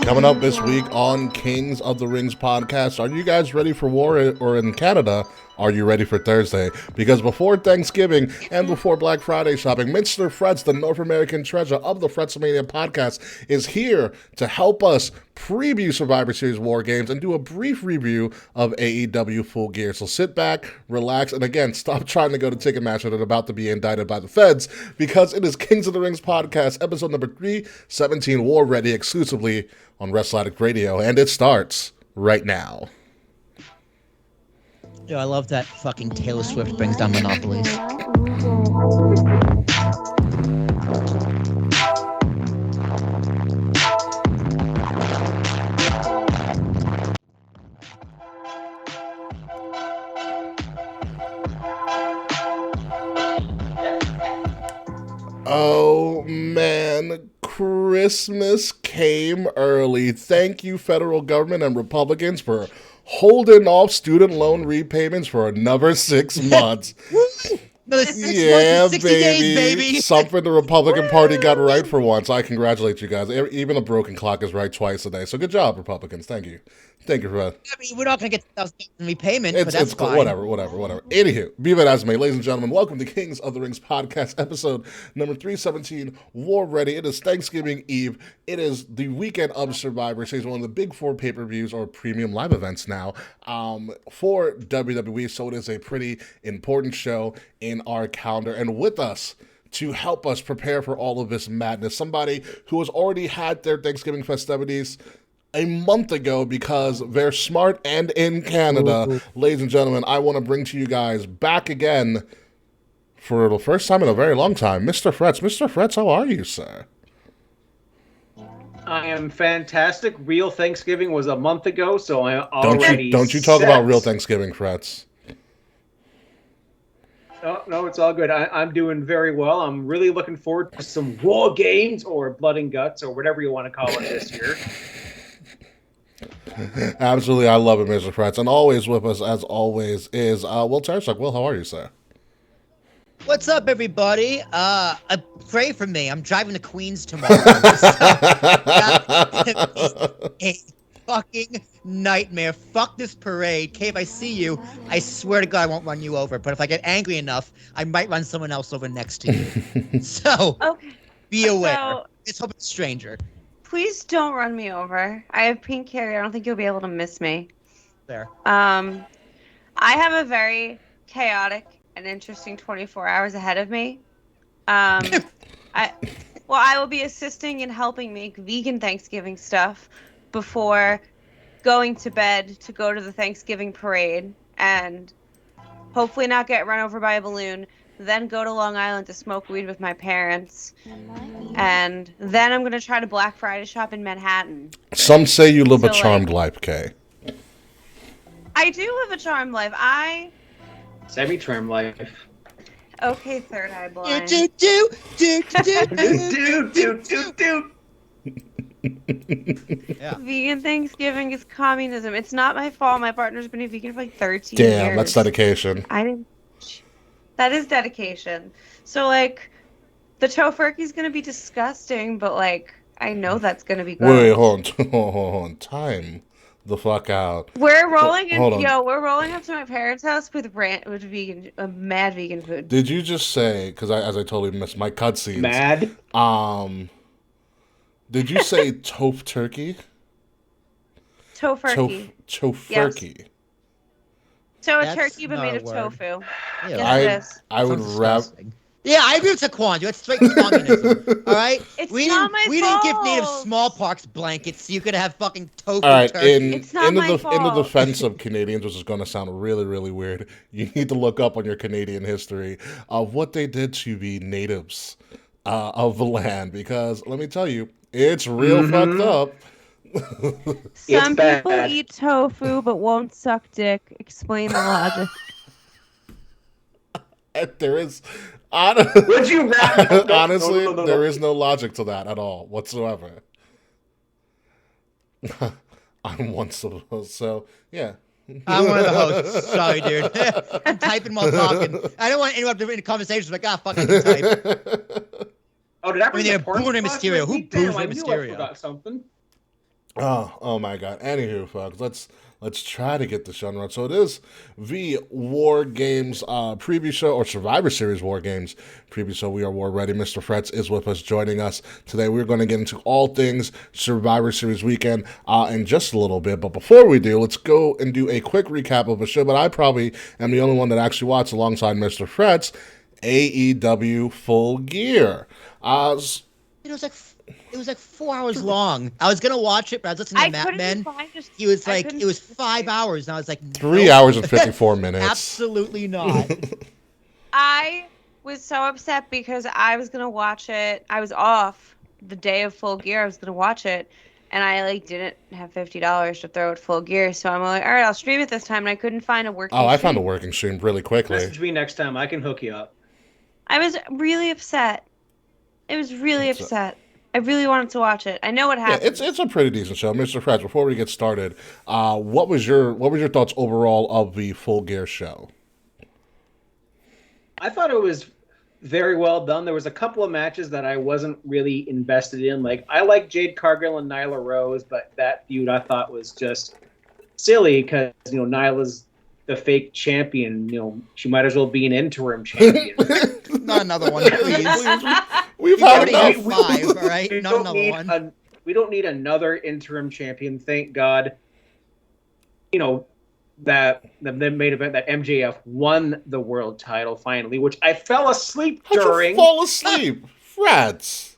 Coming up this week on Kings of the Rings podcast, are you guys ready for war? Or in Canada, are you ready for Thursday? Because before Thanksgiving and before Black Friday shopping, Mr. Fretz, the North American treasure of the FretzleMania Podcast, is here to help us preview Survivor Series War Games and do a brief review of AEW Full Gear. So sit back, relax, and again, stop trying to go to Ticketmaster that are about to be indicted by the feds, because it is Kings of the Rings Podcast, episode number 317, War Ready, exclusively on Wrestle Addict Radio, and it starts right now. Yo, I love that fucking Taylor Swift brings down monopolies. Oh man, Christmas came early. Thank you, federal government and Republicans, for holding off student loan repayments for another 6 months. Another 6 months Yeah, and 60 days, baby. Something the Republican Party got right for once. I congratulate you guys. Even a broken clock is right twice a day. So good job, Republicans. Thank you. Thank you for that. I mean, we're not going to get $1,000 in repayment, but that's fine. Whatever. Anywho, be that as may, ladies and gentlemen, welcome to Kings of the Rings Podcast, episode number 317, War Ready. It is Thanksgiving Eve. It is the weekend of Survivor Series, one of the big 4 pay-per-views or premium live events now for WWE. So it is a pretty important show in our calendar. And with us to help us prepare for all of this madness, somebody who has already had their Thanksgiving festivities a month ago because they're smart and in Canada. Ladies and gentlemen, I want to bring to you guys back again for the first time in a very long time, Mr. Fretz. Mr. Fretz, how are you, sir? I am fantastic. Real Thanksgiving was a month ago, so I already Don't you talk about real Thanksgiving, Fretz. Oh, no, it's all good. I'm doing very well. I'm really looking forward to some War Games or Blood and Guts or whatever you want to call it this year. Absolutely, I love it, Mr. Fretz. And always with us, as always, is Will Tarshak. Will, how are you, sir? What's up, everybody? Pray for me. I'm driving to Queens tomorrow. A fucking nightmare. Fuck this parade. Kay, if I see you, I swear to God I won't run you over. But if I get angry enough, I might run someone else over next to you. So, okay. Be aware. So, Just hope it's a stranger. Please don't run me over. I have pink hair. I don't think you'll be able to miss me. There. I have a very chaotic and interesting 24 hours ahead of me. I will be assisting and helping make vegan Thanksgiving stuff before going to bed to go to the Thanksgiving parade and hopefully not get run over by a balloon. Then go to Long Island to smoke weed with my parents. And then I'm going to try to Black Friday shop in Manhattan. Some say you live a charmed life, Kay. I do live a charmed life. Semi-charmed life. Okay, third eye blind. Yeah. Vegan Thanksgiving is communism. It's not my fault. My partner's been a vegan for like 13 years. Damn, that's dedication. That is dedication. So, like, the tofurkey's going to be disgusting, but, like, I know that's going to be good. Wait, hold on. Time the fuck out. We're rolling Hold we're rolling up to my parents' house with vegan, mad vegan food. Did you just say, because as I totally missed my cutscenes. Mad? Did you say tofu turkey? Tofurkey. Tofurkey. Yes. So That's a turkey but not made a of word. tofu. Yeah. Yes, I would Sounds wrap. disgusting. Yeah, I agree with Taquan. That's straight communism. All right? It's we not didn't, my We didn't give native fault. smallpox blankets so you could have fucking tofu All right, turkey. It's not my in the fault. defense of Canadians, which is going to sound really, really weird, you need to look up on your Canadian history of what they did to the natives of the land, because let me tell you, it's real fucked up. Some people bad. eat tofu but won't suck dick. Explain the logic. There is, Would you rather? honestly, No. there is no logic to that at all whatsoever. I'm one supposed, so yeah. I'm one of the hosts. Sorry, dude. I'm typing while talking. I don't want to interrupt the conversation. Like, fuck, I can type. Oh, did I bring they're the porn booing spot Mysterio. with Who me? boos Damn, I Rey knew Mysterio? I forgot something. Oh my God. Anywho, folks, let's try to get the show right. So it is the War Games preview show, or Survivor Series War Games preview show. We are war ready. Mr. Fretz is with us, joining us today. We're going to get into all things Survivor Series weekend in just a little bit. But before we do, let's go and do a quick recap of the show. But I probably am the only one that actually watched alongside Mr. Fretz AEW Full Gear. It was like 4 hours long. I was gonna watch it, but I was listening to Matt Men. He was like, it was 5 hours, and I was like, 3 hours and 54 minutes. Absolutely not. I was so upset because I was gonna watch it. I was off the day of Full Gear. I was gonna watch it, and I didn't have $50 to throw at Full Gear. So I'm like, all right, I'll stream it this time, and I couldn't find a working. I found a working stream really quickly. Message me next time. I can hook you up. I was really upset. It was really upset. I really wanted to watch it. I know what happened. Yeah, it's a pretty decent show, Mr. Fretz. Before we get started, what was your thoughts overall of the Full Gear show? I thought it was very well done. There was a couple of matches that I wasn't really invested in. Like, I like Jade Cargill and Nyla Rose, but that feud I thought was just silly because Nyla's the fake champion. She might as well be an interim champion. Not another one, please. We've had enough. 5, all right? Not another one. We don't need another interim champion. Thank God. That the main event that MJF won the world title finally, which I fell asleep during. How'd you fall asleep, Fretz?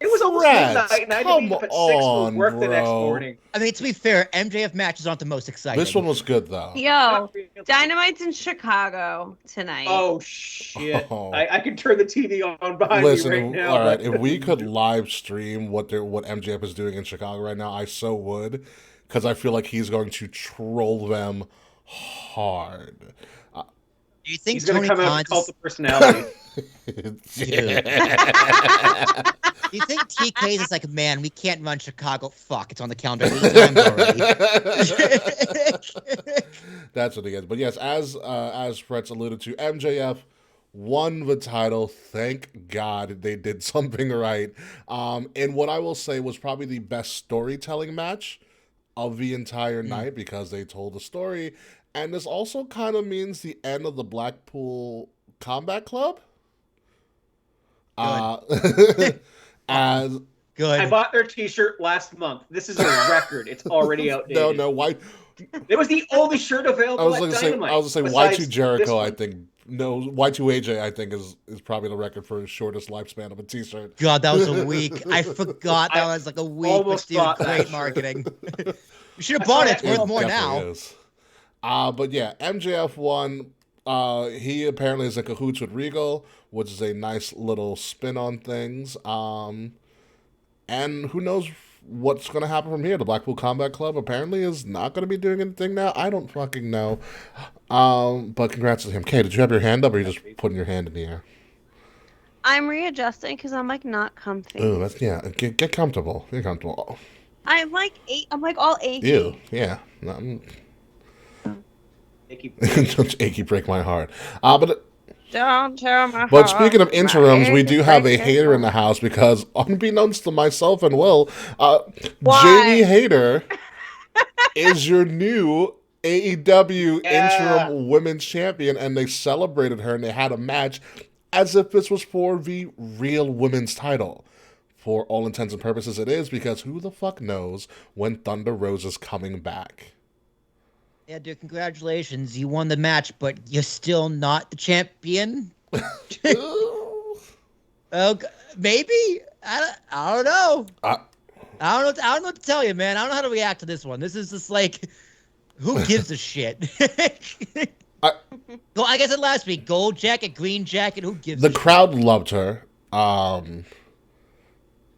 It was almost midnight, and I had to leave at 6 for work the next morning. I mean, to be fair, MJF matches aren't the most exciting. This one was good, though. Yo, Dynamite's in Chicago tonight. Oh, shit. I could turn the TV on behind me right now. All right, if we could live stream what MJF is doing in Chicago right now, I so would, because I feel like he's going to troll them hard. Do you think he's going to come out with cult of personality? Do you think TK is like, man, we can't run Chicago? Fuck, it's on the calendar 8 times already. That's what he gets. But yes, as Fretz alluded to, MJF won the title. Thank God they did something right. And what I will say was probably the best storytelling match of the entire night, because they told the story. And this also kind of means the end of the Blackpool Combat Club. As good. I bought their T-shirt last month. This is a record. It's already outdated. No, why? It was the only shirt available at Dynamite. I was going to say Y2 Jericho. I think Y2 AJ. I think is probably the record for the shortest lipspan of a T-shirt. God, that was a week. I forgot that was like a week. Almost but dude, great marketing. You should have bought it. It's worth more now. Is. But yeah, MJF won. He apparently is in cahoots with Regal, which is a nice little spin on things. And who knows what's going to happen from here. The Blackpool Combat Club apparently is not going to be doing anything now. I don't fucking know. But congrats to him. Kay, did you have your hand up, or are you just putting your hand in the air? I'm readjusting because I'm not comfy. Oh, get comfortable. Get comfortable. I'm all achy. Ew, yeah. Don't achy break my heart. But don't tear my heart. But speaking of interims, we do have a hater in the house, because unbeknownst to myself and Will, Jamie Hayter is your new AEW interim women's champion, and they celebrated her and they had a match as if this was for the real women's title. For all intents and purposes, it is, because who the fuck knows when Thunder Rose is coming back. Yeah, dude, congratulations. You won the match, but you're still not the champion. Maybe? I don't know. I don't know what to tell you, man. I don't know how to react to this one. This is just like, who gives a shit? Like I said last week, gold jacket, green jacket, who gives a shit? The crowd loved her.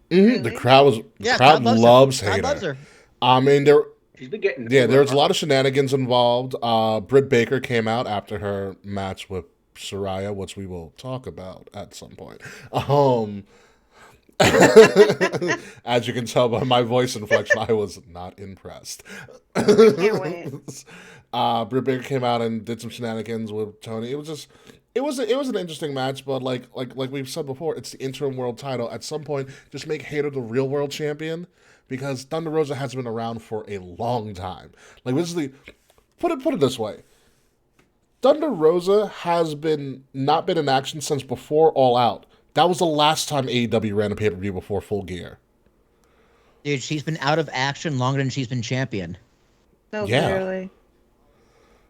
Really? The crowd loves Hayter. Loves her. I mean, she's been getting there was a lot of shenanigans involved. Britt Baker came out after her match with Saraya, which we will talk about at some point. As you can tell by my voice inflection, I was not impressed. Can't wait. Britt Baker came out and did some shenanigans with Tony. It It was an interesting match, but like we've said before, it's the interim world title. At some point, just make Hayter the real world champion, because Thunder Rosa has been around for a long time. Like, this is the put it this way. Thunder Rosa has not been in action since before All Out. That was the last time AEW ran a pay-per-view before Full Gear. Dude, she's been out of action longer than she's been champion. No, Yeah. literally.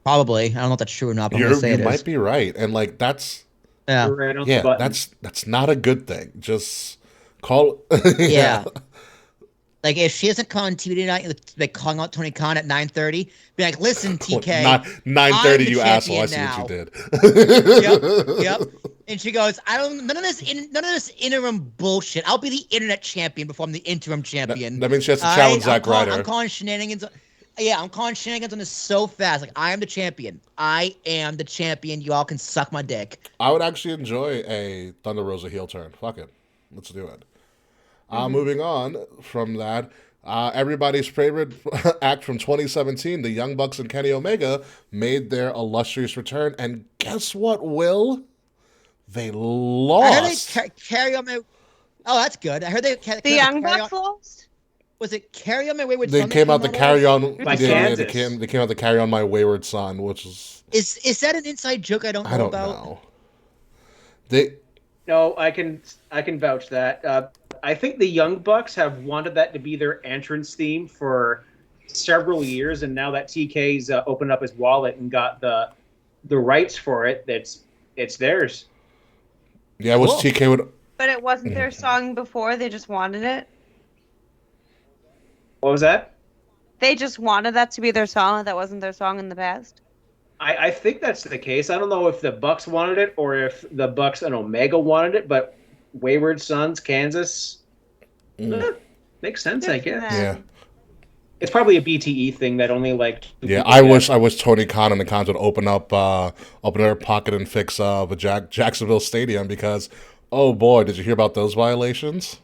Probably. I don't know if that's true or not, but I'm going to say You it might is. be right, and like that's Yeah. Right on the button. that's not a good thing. Just call. Yeah. Like, if she hasn't come on TV tonight, like calling out Tony Khan at 9:30, be like, listen, TK. Not 9:30, I'm the you asshole. I see champion what you did. Yep. And she goes, none of this interim bullshit. I'll be the internet champion before I'm the interim champion. That means she has to challenge Zack Ryder. I'm calling shenanigans. Yeah, I'm calling shenanigans on this so fast. Like, I am the champion. I am the champion. You all can suck my dick. I would actually enjoy a Thunder Rosa heel turn. Fuck it. Let's do it. Moving on from that, everybody's favorite act from 2017, the Young Bucks and Kenny Omega, made their illustrious return. And guess what, Will? They lost. I heard they carry on my... Oh, that's good. I heard they... The Young Bucks lost? Was it Carry On My Wayward They Son? came out the Carry On... By They Kansas. came out the Carry On My Wayward Son, which is... Is that an inside joke I don't know about? know. They... No, I can vouch that. I think the Young Bucks have wanted that to be their entrance theme for several years, and now that TK's opened up his wallet and got the rights for it, it's theirs. Yeah, which Cool. TK would... But it wasn't their song before. They just wanted it. What was that? They just wanted that to be their song. That wasn't their song in the past. I think that's the case. I don't know if the Bucks wanted it or if the Bucks and Omega wanted it, but Wayward Sons, Kansas, makes sense, I guess. Yeah. It's probably a BTE thing that only like. Yeah, I wish Tony Khan and the Khans would open their pocket and fix the Jacksonville Stadium, because, oh boy, did you hear about those violations?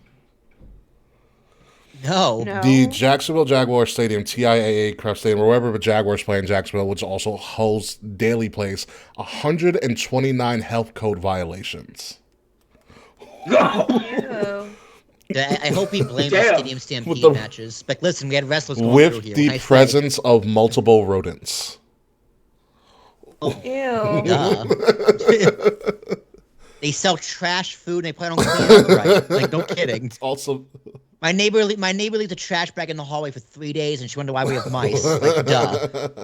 No. The Jacksonville Jaguars Stadium, TIAA Crest Stadium, or wherever the Jaguars play in Jacksonville, which also hosts Daily Place, 129 health code violations. Ew. I hope he blamed the Damn. Stadium Stampede the- matches. Like, listen, we had wrestlers going through With here. the Nice presence of multiple rodents. Ew. Duh. They sell trash food and they plan on cleaning up right. Like, no kidding. Also, My neighbor leaves a trash bag in the hallway for 3 days, and she wondered why we have mice. Like, duh.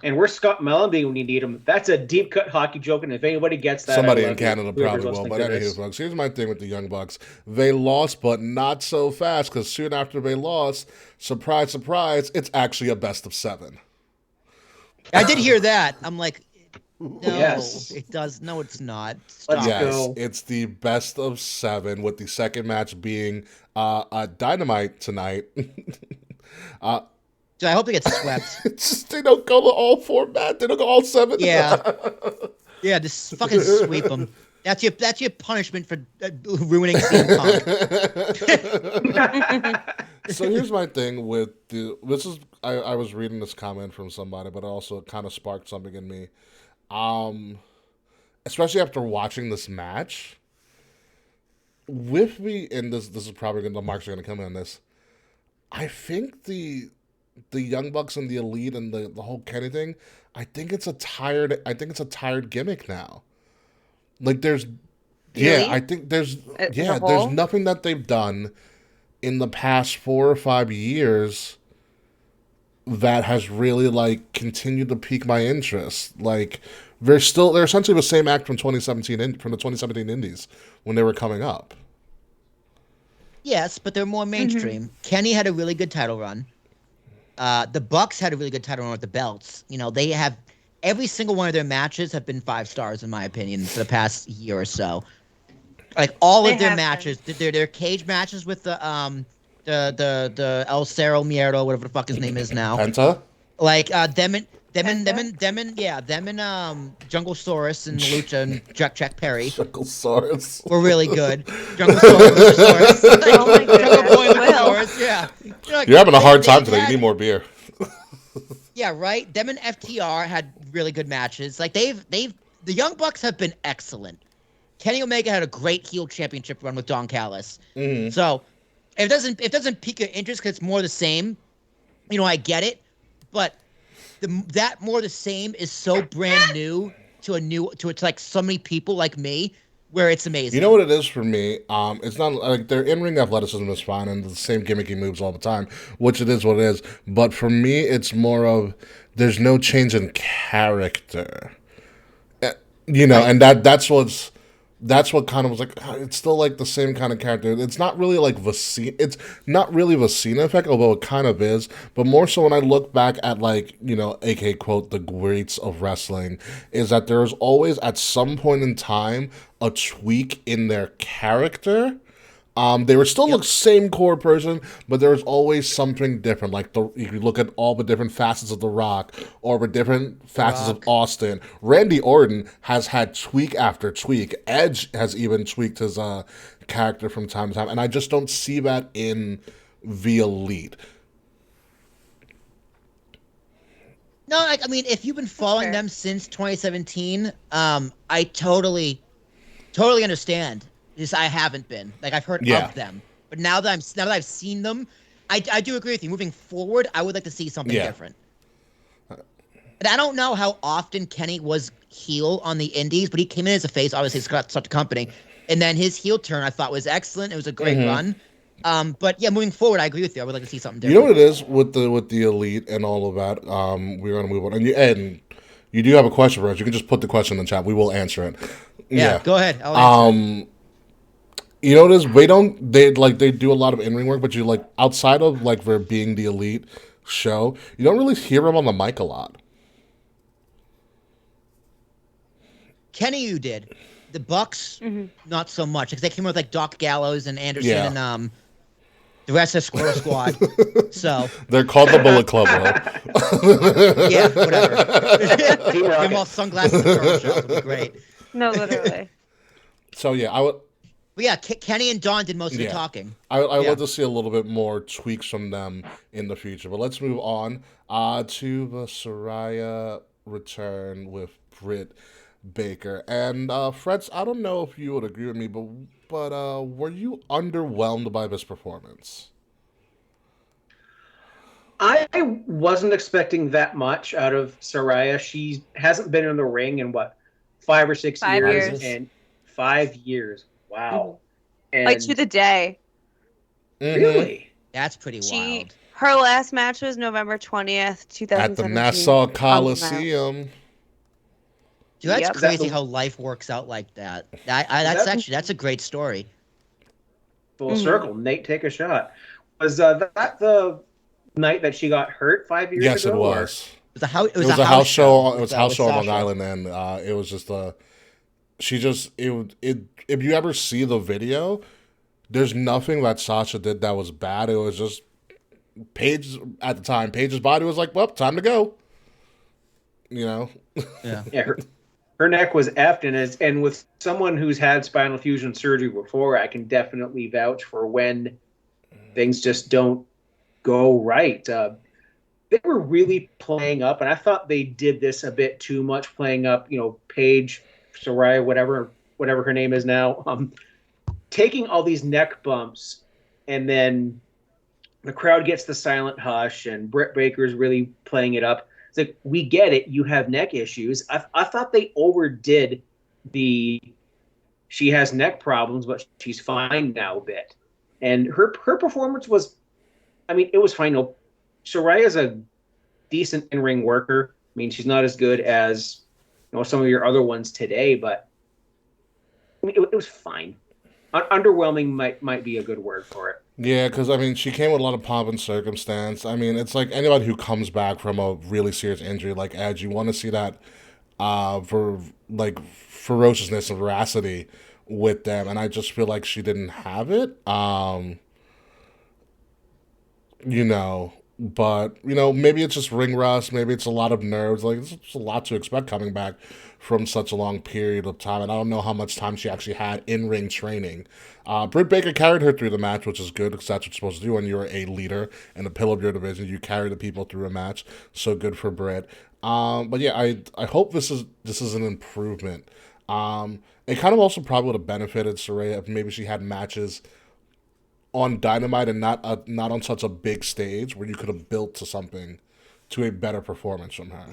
And we're Scott Mellenby when you need him. That's a deep cut hockey joke, and if anybody gets that, somebody I in love you. Canada Whoever's probably will. listening But to anywho, this. folks, here's my thing with the Young Bucks. They lost, but not so fast, because soon after they lost, surprise, surprise, it's actually a best of 7. I did hear that. I'm like, no, Yes. it does. No, it's not. Let's Stop. go. Yes, it's the best of 7, with the second match being a Dynamite tonight. So I hope they get swept. It's just, they don't go to all 4 matches. They don't go all 7. Yeah. Yeah, just fucking sweep them. That's your punishment for ruining CM Punk. So here's my thing with I was reading this comment from somebody, but it also kind of sparked something in me. Especially after watching this match, with me, and this is probably the marks are gonna come in on this. I think the Young Bucks and the Elite and the whole Kenny thing, I think it's a tired gimmick now. Like Really? I think there's As a there's whole? nothing that they've done in the past 4 or 5 years that has really like continued to pique my interest. Like they're essentially the same act from the 2017 Indies when they were coming up. Yes, but they're more mainstream. Kenny had a really good title run. The Bucks had a really good title run with the belts. You know, they have every single one of their matches have been 5 stars in my opinion for the past year or so. Like all They of their have matches, their cage matches with the El Cerro Miedo, whatever the fuck his name is now. Penta? Like them and Jungle Saurus and Lucha and Jack Perry Chucklesaurus. were really good. Jungle Saurus, Oh my Jungle goodness. Boy Will. Luchasaurus, yeah. Like, You're having a hard time they today. You had- need more beer. Yeah, right. Them and FTR had really good matches. Like they've the Young Bucks have been excellent. Kenny Omega had a great heel championship run with Don Callis. Mm-hmm. So if it doesn't pique your interest because it's more the same, I get it. But that more the same is so brand new to like so many people like me, where it's amazing. You know what it is for me? It's not like their in-ring athleticism is fine and the same gimmicky moves all the time, which it is what it is. But for me, it's more of there's no change in character. And that's what kind of was like. It's still like the same kind of character. It's not really like Vicina. It's not really Vicina effect, although it kind of is. But more so when I look back at aka quote the greats of wrestling, is that there's always at some point in time a tweak in their character. They were still the same core person, but there was always something different. Like you look at all the different facets of The Rock, or the different facets of Austin. Randy Orton has had tweak after tweak. Edge has even tweaked his character from time to time, and I just don't see that in the Elite. No, if you've been following them since 2017, I totally understand. Just I haven't been. Like I've heard of them, but now that I've seen them, I do agree with you. Moving forward, I would like to see something different. And I don't know how often Kenny was heel on the Indies, but he came in as a face. Obviously, he's got such a company, and then his heel turn I thought was excellent. It was a great run. But yeah, moving forward, I agree with you. I would like to see something different. You know what it is with the Elite and all of that. We're gonna move on, and you do have a question for us. You can just put the question in the chat. We will answer it. Yeah. Go ahead. I'll answer it. You know what it is? They do a lot of in-ring work, but you outside of there being the Elite show, you don't really hear them on the mic a lot. Kenny, you did. The Bucks, not so much, because they came with Doc Gallows and Anderson and the rest of Squirrel Squad. So they're called the Bullet Club, though. Yeah, whatever. Give them all sunglasses and turtle shells. It'll be great. No, literally. So yeah, I would. But yeah, Kenny and Dawn did most of the talking. I would love to see a little bit more tweaks from them in the future. But let's move on to the Saraya return with Britt Baker. And Fretz, I don't know if you would agree with me, but were you underwhelmed by this performance? I wasn't expecting that much out of Saraya. She hasn't been in the ring in 5 or 6 years. And 5 years. Wow. And to the day. Really? That's pretty wild. Her last match was November 20th, 2017. At the Nassau Coliseum. Dude, that's crazy how life works out like that. That's a great story. Full circle. Nate, take a shot. Was that the night that she got hurt 5 years ago? Yes, it was. It was a house show. It was a house show on Long Island, and it was just if you ever see the video, there's nothing that Sasha did that was bad. It was just Paige at the time. Paige's body was like, well, time to go. Yeah. Her neck was effed, and with someone who's had spinal fusion surgery before, I can definitely vouch for when things just don't go right. They were really playing up, and I thought they did this a bit too much, playing up, Paige, Saraya, whatever her name is now, taking all these neck bumps, and then the crowd gets the silent hush, and Britt Baker's really playing it up. It's like, we get it, you have neck issues. I thought they overdid she has neck problems, but she's fine now a bit. And her performance was, it was fine. Saraya's a decent in-ring worker. She's not as good as some of your other ones today, but it was fine. Underwhelming might be a good word for it. Yeah, because she came with a lot of pomp and circumstance. It's like anybody who comes back from a really serious injury like Edge, you want to see that for ferociousness and veracity with them, and I just feel like she didn't have it. But, maybe it's just ring rust. Maybe it's a lot of nerves. Like, it's a lot to expect coming back from such a long period of time. And I don't know how much time she actually had in ring training. Britt Baker carried her through the match, which is good because that's what you're supposed to do when you're a leader and a pillar of your division. You carry the people through a match. So good for Britt. But yeah, I hope this is an improvement. It kind of also probably would have benefited Saraya if maybe she had matches on Dynamite and not on such a big stage where you could have built to a better performance from her.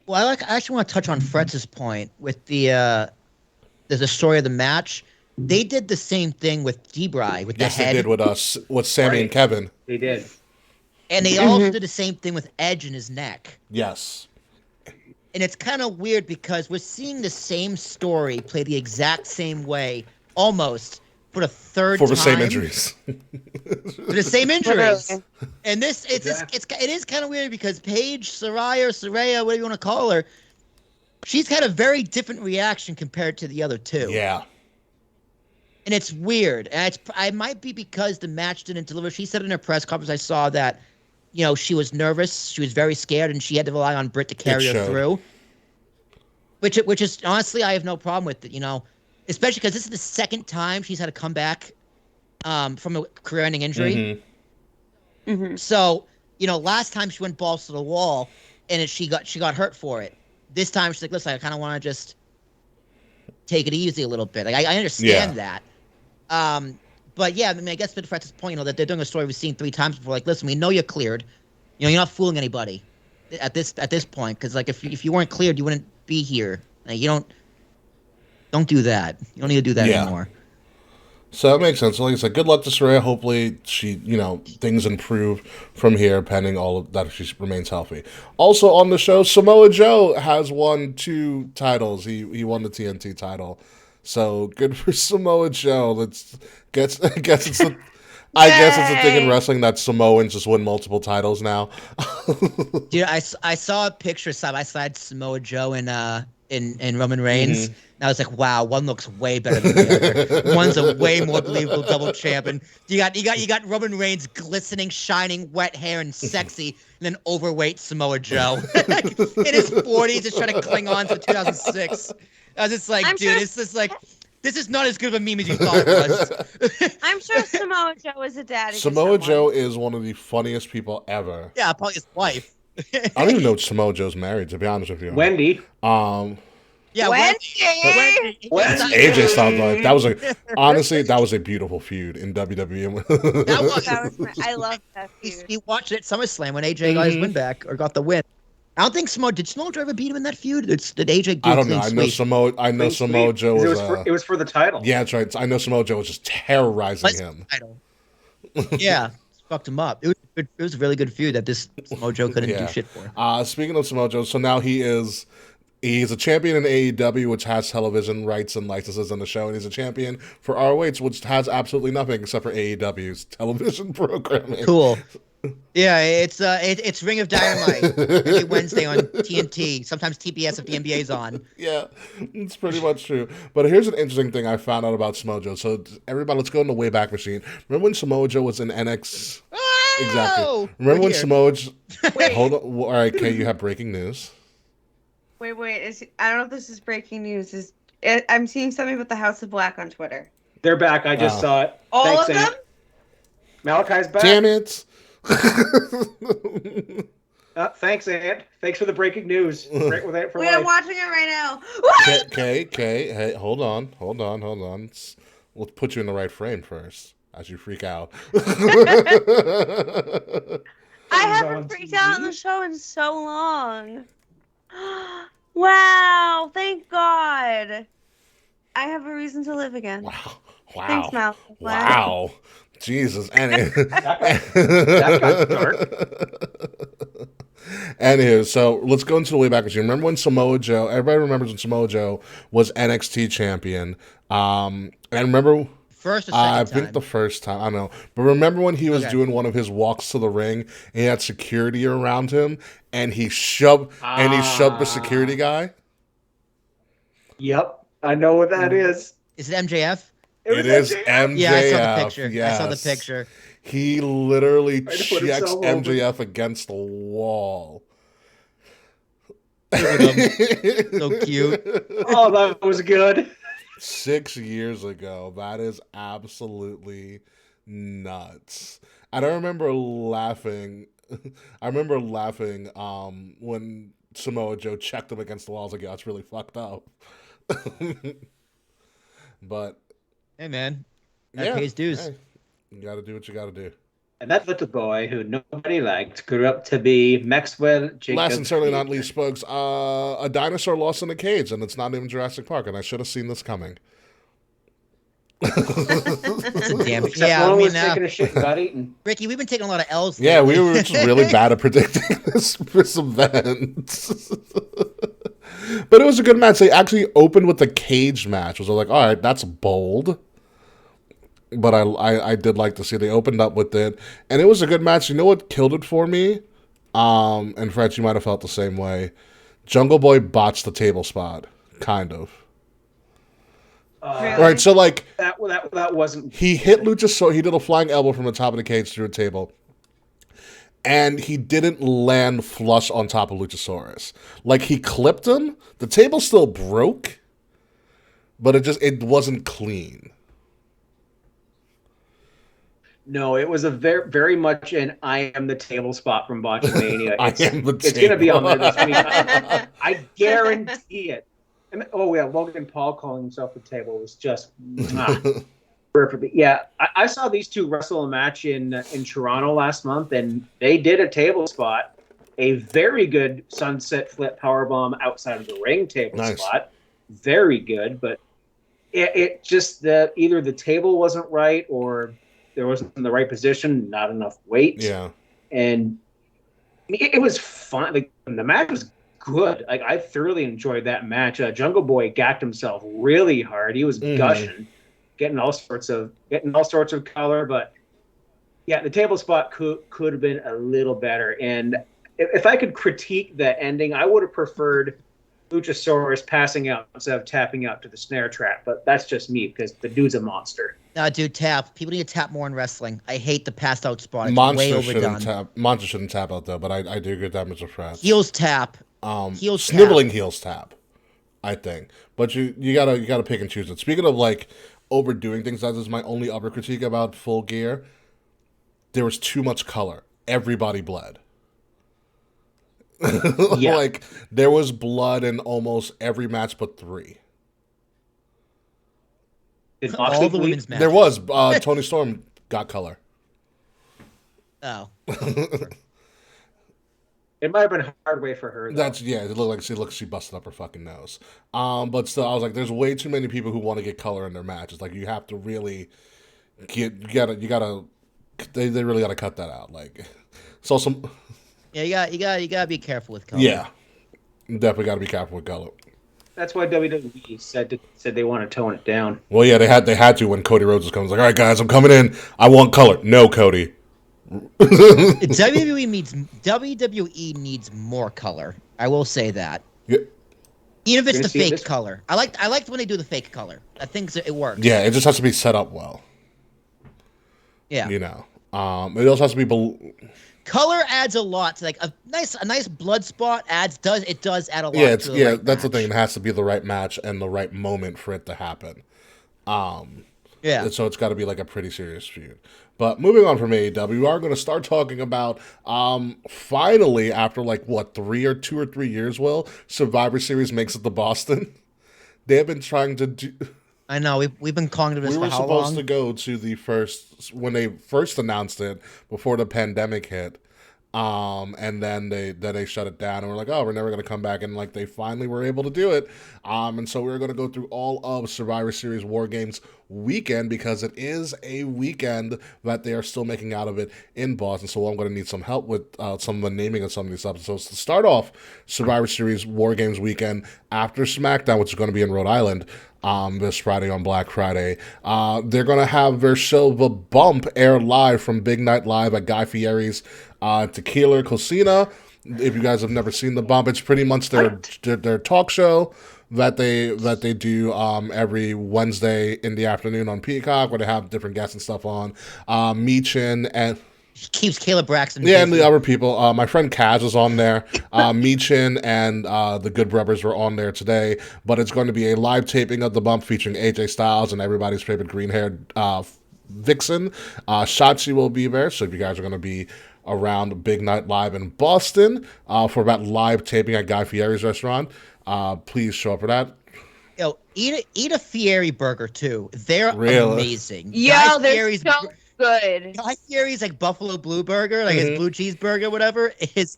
Well, I actually want to touch on Fretz's point with the story of the match. They did the same thing with Debray with the head. Yes, they did with Sammy and Kevin. They did. And they also did the same thing with Edge in his neck. Yes. And it's kind of weird because we're seeing the same story play the exact same way, almost, for the third time. For the same injuries. For the same injuries. And it is kind of weird because Paige, Saraya, whatever you want to call her, she's had a very different reaction compared to the other two. Yeah. And it's weird. And it might be because the match didn't deliver. She said in her press conference, I saw that, she was nervous. She was very scared, and she had to rely on Britt to carry her through. Which is, honestly, I have no problem with it, especially because this is the second time she's had to come back from a career-ending injury. So, last time she went balls to the wall, and she got hurt for it. This time she's like, listen, I kind of want to just take it easy a little bit. Like, I understand that. But yeah, I guess to Fretz's point, that they're doing a story we've seen 3 times before. Like, listen, we know you're cleared. You're not fooling anybody at this point. Because like, if you weren't cleared, you wouldn't be here. Like, you don't do that. You don't need to do that anymore. So that makes sense. So like I said, good luck to Saraya. Hopefully she, things improve from here, pending all of that, if she remains healthy. Also on the show, Samoa Joe has won 2 titles. He won the TNT title. So good for Samoa Joe. I guess it's the thing in wrestling that Samoans just win multiple titles now. Dude, I saw a picture side by side Samoa Joe and Roman Reigns. And I was like, wow, one looks way better than the other. One's a way more believable double champion. You got Roman Reigns glistening, shining, wet hair and sexy, and then overweight Samoa Joe in his 40s, just trying to cling on to 2006. I was just like, this is not as good of a meme as you thought it was. I'm sure Samoa Joe is a daddy. Samoa Joe is one of the funniest people ever. Yeah, probably his wife. I don't even know if Samoa Joe's married, to be honest with you. Wendy. Yeah, Wendy. AJ sounds like that was a beautiful feud in WWE. I love that feud. He watched it at SummerSlam when AJ got his win back or got the win. I don't think did Samoa Joe ever beat him in that feud? Did AJ do I don't know. I know Samoa Joe was it was for the title. Yeah, that's right. I know Samoa Joe was just terrorizing him. Yeah, fucked him up. It was a really good feud that this Samoa Joe couldn't do shit for. Speaking of Samoa Joe, so now he's a champion in AEW, which has television rights and licenses on the show, and he's a champion for ROH, which has absolutely nothing except for AEW's television programming. Cool. Yeah, it's Ring of Dynamite every Wednesday on TNT. Sometimes TBS if the NBA's on. Yeah, it's pretty much true. But here's an interesting thing I found out about Samoa Joe. So everybody, let's go in the Wayback Machine. Remember when Samoa Joe was in NXT? Oh! Exactly. Remember when Samoa Joe... Hold on. All right, Kay, you have breaking news. Wait. I don't know if this is breaking news. I'm seeing something with the House of Black on Twitter. They're back. I just saw it. All Thanks, of them? Malachi's back. Damn it. Thanks, Ant. Thanks for the breaking news. Right with Ant for Wait, life. I'm watching it right now. Kay, hey, hold on. Let's put you in the right frame first, as you freak out. I haven't freaked out on the show in so long. Wow, thank God. I have a reason to live again. Wow. Thanks, Mal. Wow. Jesus. That got dark. Anywho, so let's go into the Wayback Machine. Remember when Samoa Joe, everybody remembers when Samoa Joe was NXT champion. And remember... First or second I time? think the first time. I don't know. But remember when he was doing one of his walks to the ring and he had security around him and he shoved the security guy? Yep. I know what that is. Is it MJF? It is MJF. Yeah, I saw the picture. Yes. I saw the picture. He literally Tried to put checks himself over. MJF against the wall. Look at him. So cute. Oh, that was good. 6 years ago. That is absolutely nuts. And I remember laughing. When Samoa Joe checked him against the wall. I was like, yeah, that's really fucked up. But Hey, man. That pays dues. hey, you gotta do what you gotta do. And that little boy who nobody liked grew up to be Maxwell Jacob. Last and certainly not least, folks, a dinosaur lost in a cage, and it's not even Jurassic Park, and I should have seen this coming. That's a damn. Except Yeah, one I mean, was taking a shit and got eaten. Ricky, we've been taking a lot of L's. Yeah, we lately. were just really bad at predicting this event. But it was a good match. They actually opened with a cage match. I was like, all right, that's bold. But I did like to see they opened up with it. And it was a good match. You know what killed it for me? And Fretz, you might have felt the same way. Jungle Boy botched the table spot. Kind of. Really? All right, so like That wasn't. he hit Luchasaurus. He did a flying elbow from the top of the cage through a table. And he didn't land flush on top of Luchasaurus. Like, he clipped him. The table still broke. But it wasn't clean. No, it was a very, very much an I am the table spot from Botchamania. I am the It's going to be on there table. this week. I guarantee it. And, oh, yeah, Logan Paul calling himself the table was just perfect. Yeah, I saw these two wrestle a match in Toronto last month, and they did a table spot, a very good sunset flip powerbomb outside of the ring table spot. Very good, but it just either the table wasn't right or there wasn't in the right position, not enough weight. Yeah. And it was fun. Like, the match was good. Like, I thoroughly enjoyed that match. Jungle Boy gacked himself really hard. He was gushing, getting all sorts of color. But yeah, the table spot could have been a little better. And if I could critique the ending, I would have preferred Luchasaurus passing out instead of tapping out to the snare trap. But that's just me because the dude's a monster. No, dude, tap. People need to tap more in wrestling. I hate the passed out spot. It's way overdone. Monster shouldn't tap out though, but I do agree with that, Mr. Fretz. Heels tap. Sniveling heels tap, I think. But you gotta pick and choose it. Speaking of like overdoing things, that is my only other critique about Full Gear. There was too much color. Everybody bled. Yeah. Like, there was blood in almost every match but 3. All the women's matches. There was. Toni Storm got color. Oh. It might have been a hard way for her. Though. It looked like she busted up her fucking nose. But still, I was like, there's way too many people who want to get color in their matches. Like, you have to really they really gotta cut that out. Like, so some. Yeah, you gotta be careful with color. Yeah, definitely gotta be careful with color. That's why WWE said they want to tone it down. Well, yeah, they had to when Cody Rhodes was coming. Like, all right, guys, I'm coming in. I want color. No, Cody. WWE needs more color. I will say that. Yeah. Even if it's the fake color. I liked when they do the fake color. I think it works. Yeah, it just has to be set up well. Yeah. You know. It also has to be color adds a lot to, like, a nice blood spot does add a lot yeah, to the that's the thing. It has to be the right match and the right moment for it to happen. Yeah. So it's got to be like a pretty serious feud. But moving on from AEW, we are going to start talking about finally, after like what, 2 or 3 years, Survivor Series makes it to Boston. They have been trying to do. I know we've been calling this for how long? We were supposed to go to the first when they first announced it before the pandemic hit. And then they shut it down, and we're like, oh, we're never going to come back. And like, they finally were able to do it. And so we're going to go through all of Survivor Series War Games weekend, because it is a weekend that they are still making out of it in Boston. So I'm going to need some help with some of the naming of some of these episodes. To start off Survivor Series War Games weekend after SmackDown, which is going to be in Rhode Island, this Friday on Black Friday. They're going to have their show The Bump air live from Big Night Live at Guy Fieri's Tequila Cocina. If you guys have never seen The Bump, it's pretty much their talk show that they do every Wednesday in the afternoon on Peacock, where they have different guests and stuff on. Meechin and keeps Caleb Braxton. Yeah, and the other people. My friend Kaz is on there. Meechin and the Good Brothers were on there today. But it's going to be a live taping of The Bump featuring AJ Styles and everybody's favorite green-haired vixen. Shotzi will be there. So if you guys are going to be around Big Night Live in Boston for that live taping at Guy Fieri's restaurant, please show up for that. Yo, eat a Fieri burger too. They're amazing. Yeah, they're so good. Guy Fieri's like Buffalo Blue Burger, like his blue cheeseburger, whatever, is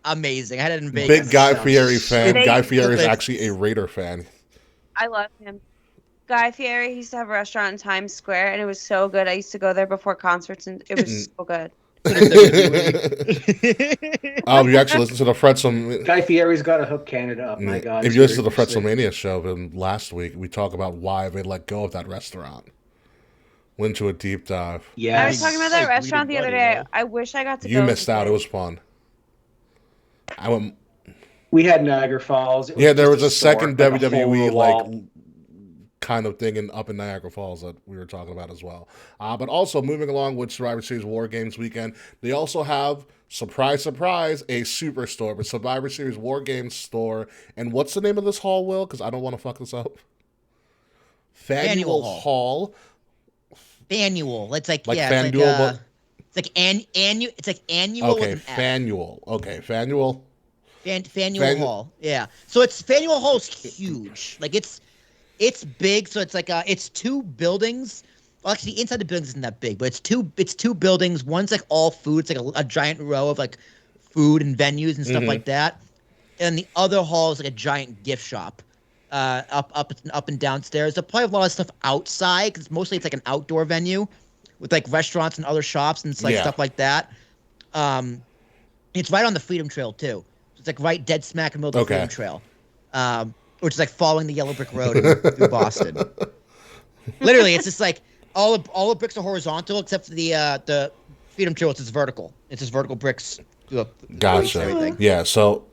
amazing. I had it in Vegas. Big Guy Fieri fan. Guy Fieri is actually a Raider fan. I love him. Guy Fieri used to have a restaurant in Times Square, and it was so good. I used to go there before concerts, and it was so good. You actually listen to the FretzleMania. Guy Fieri's got to hook Canada up. My God! If you listen to the FretzleMania show, then last week we talk about why they let go of that restaurant. Went to a deep dive. Yeah, I was talking about that restaurant the other day. I wish I got to. You missed out. It was fun. I went. We had Niagara Falls. There was a second WWE like kind of thing up in Niagara Falls that we were talking about as well. But also moving along with Survivor Series War Games weekend, they also have, surprise, surprise, a superstore, but Survivor Series War Games store. And what's the name of this hall, Will? Because I don't want to fuck this up. Faneuil Hall. Faneuil. It's like Faneuil, it's like annual. Okay, Faneuil. Okay, Faneuil. Faneuil Hall. Yeah. So Faneuil Hall is huge. Like it's big, so it's like it's two buildings. Well, actually, inside the building isn't that big, but it's two buildings. One's like all food. It's like a giant row of like food and venues and stuff like that. And the other hall is like a giant gift shop, up and downstairs. There'll probably have a lot of stuff outside because mostly it's like an outdoor venue with like restaurants and other shops and stuff like that. It's right on the Freedom Trail too. It's like right dead smack in the middle of the Freedom Trail. Which is like following the yellow brick road through Boston. Literally, it's just like all the bricks are horizontal except for the Freedom Trail, which is vertical. It's just vertical bricks. Gotcha. Yeah. So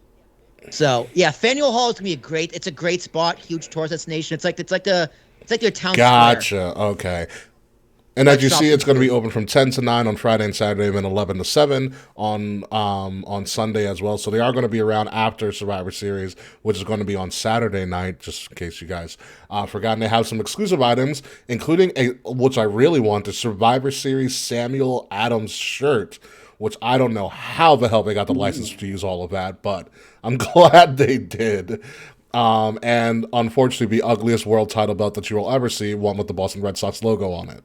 yeah, Faneuil Hall is gonna be it's a great spot, huge tourist destination. It's like your town Gotcha. square. Okay. And as you see, it's going to be open from 10 to 9 on Friday and Saturday, and then 11 to 7 on Sunday as well. So they are going to be around after Survivor Series, which is going to be on Saturday night, just in case you guys forgotten. They have some exclusive items, including which I really want, the Survivor Series Samuel Adams shirt, which I don't know how the hell they got the license to use all of that, but I'm glad they did. And unfortunately, the ugliest world title belt that you will ever see, one with the Boston Red Sox logo on it.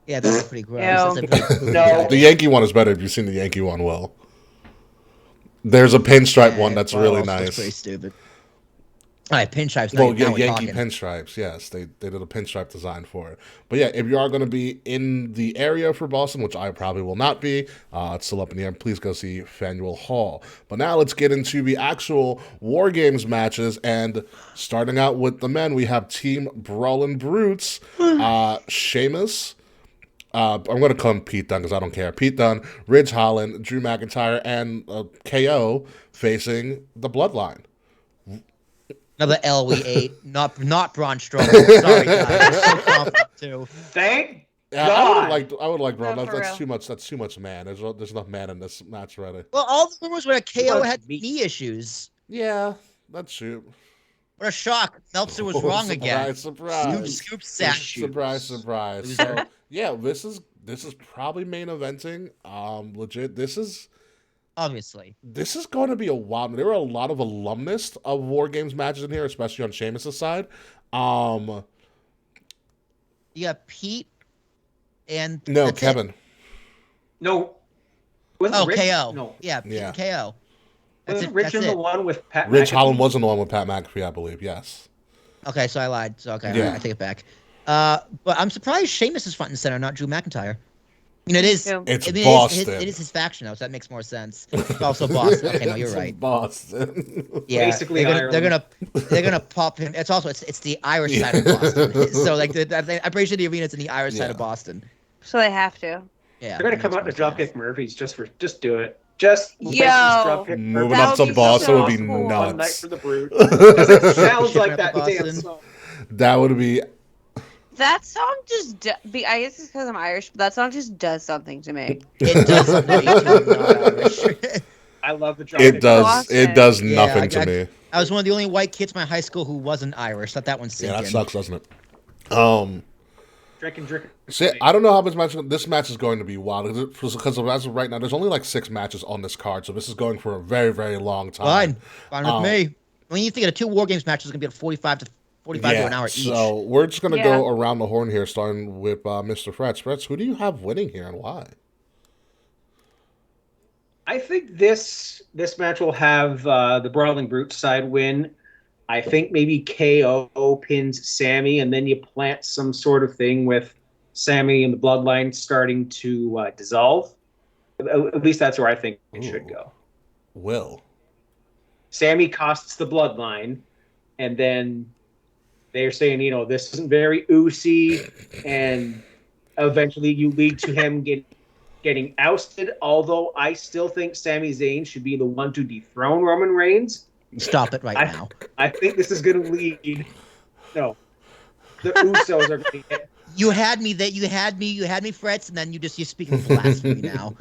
Yeah, that's pretty gross. No. The Yankee one is better if you've seen the Yankee one, Will. There's a pinstripe one that's really nice. That's pretty stupid. All right, pinstripes. Well, yeah, Yankee pinstripes. Yes, they did a pinstripe design for it. But yeah, if you are going to be in the area for Boston, which I probably will not be, it's still up in the air, please go see Faneuil Hall. But now let's get into the actual War Games matches. And starting out with the men, we have Team Brawlin' Brutes, Sheamus. I'm going to call him Pete Dunne because I don't care. Pete Dunne, Ridge Holland, Drew McIntyre, and KO facing the Bloodline. Another L we ate. Not Braun Strowman. Sorry, guys. So confident too. Thank God. I would like Braun. No, That's too much. That's too much man. There's enough man in this match already. Well, all the rumors were that KO had knee issues. Yeah, that's true. What a shock! Meltzer was wrong again. Surprise! Scoop sack. Surprise! So yeah, this is probably main eventing. Legit. This is going to be a wild. There were a lot of alumnus of War Games matches in here, especially on Sheamus' side. You got Pete and Kevin. It. No. Rich? KO. No. Yeah, Pete and KO. Was Rich in the one with Pat Rich McAfee? Holland wasn't the one with Pat McAfee, I believe. Yes. Okay, so I lied. So Yeah. I take it back. But I'm surprised Sheamus is front and center, not Drew McIntyre. You know, it is. It's Boston. It is his faction, though, so that makes more sense. It's also Boston. Okay, no, you're right. Boston. Yeah, Basically, they're gonna pop him. It's the Irish side of Boston. So like, I'm pretty sure the arena's in the Irish side of Boston. So they have to. Yeah, They're gonna come out to Dropkick Murphys just do it. Just Yo, moving that up would to be Boston would be so cool. One night nuts. for the Brute. 'Cause it sounds Shipping like up that to Boston. dance song. That would be. That song just, I guess it's because I'm Irish, but that song just does something to me. It does something to me too, I'm not Irish. I love the drum. It does. Boston. It does Yeah, nothing to me. I was one of the only white kids in my high school who wasn't Irish. Let that one sink Yeah, that in. sucks, doesn't it? Drinking. See, I don't know how this match is going to be wild because as of right now, there's only like 6 matches on this card, so this is going for a very, very long time. Fine with me. When you think of the 2 War Games matches, it's gonna be at 45 to an hour each. So we're just gonna go around the horn here, starting with Mr. Fretz. Fretz, who do you have winning here and why? I think this match will have the Brawling Brute side win. I think maybe KO pins Sammy, and then you plant some sort of thing with Sammy and the Bloodline starting to dissolve. At least that's where I think it should go. Will. Sammy costs the Bloodline, and then they're saying, this isn't very oozy, and eventually you lead to him getting ousted, although I still think Sami Zayn should be the one to dethrone Roman Reigns. Stop it now. I think this is going to lead. No, the Usos are going to get. You had me, Fretz, and then you're speaking blasphemy now.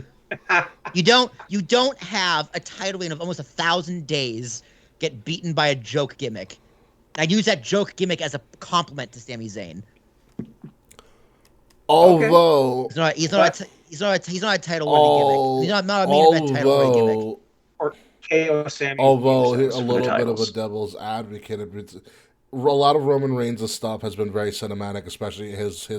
You don't have a title reign of almost 1,000 days get beaten by a joke gimmick. I use that joke gimmick as a compliment to Sami Zayn. Although he's not a title winning gimmick. He's not a main event title winning gimmick. Or KO Sammy. Although a little bit of a devil's advocate, a lot of Roman Reigns' stuff has been very cinematic, especially his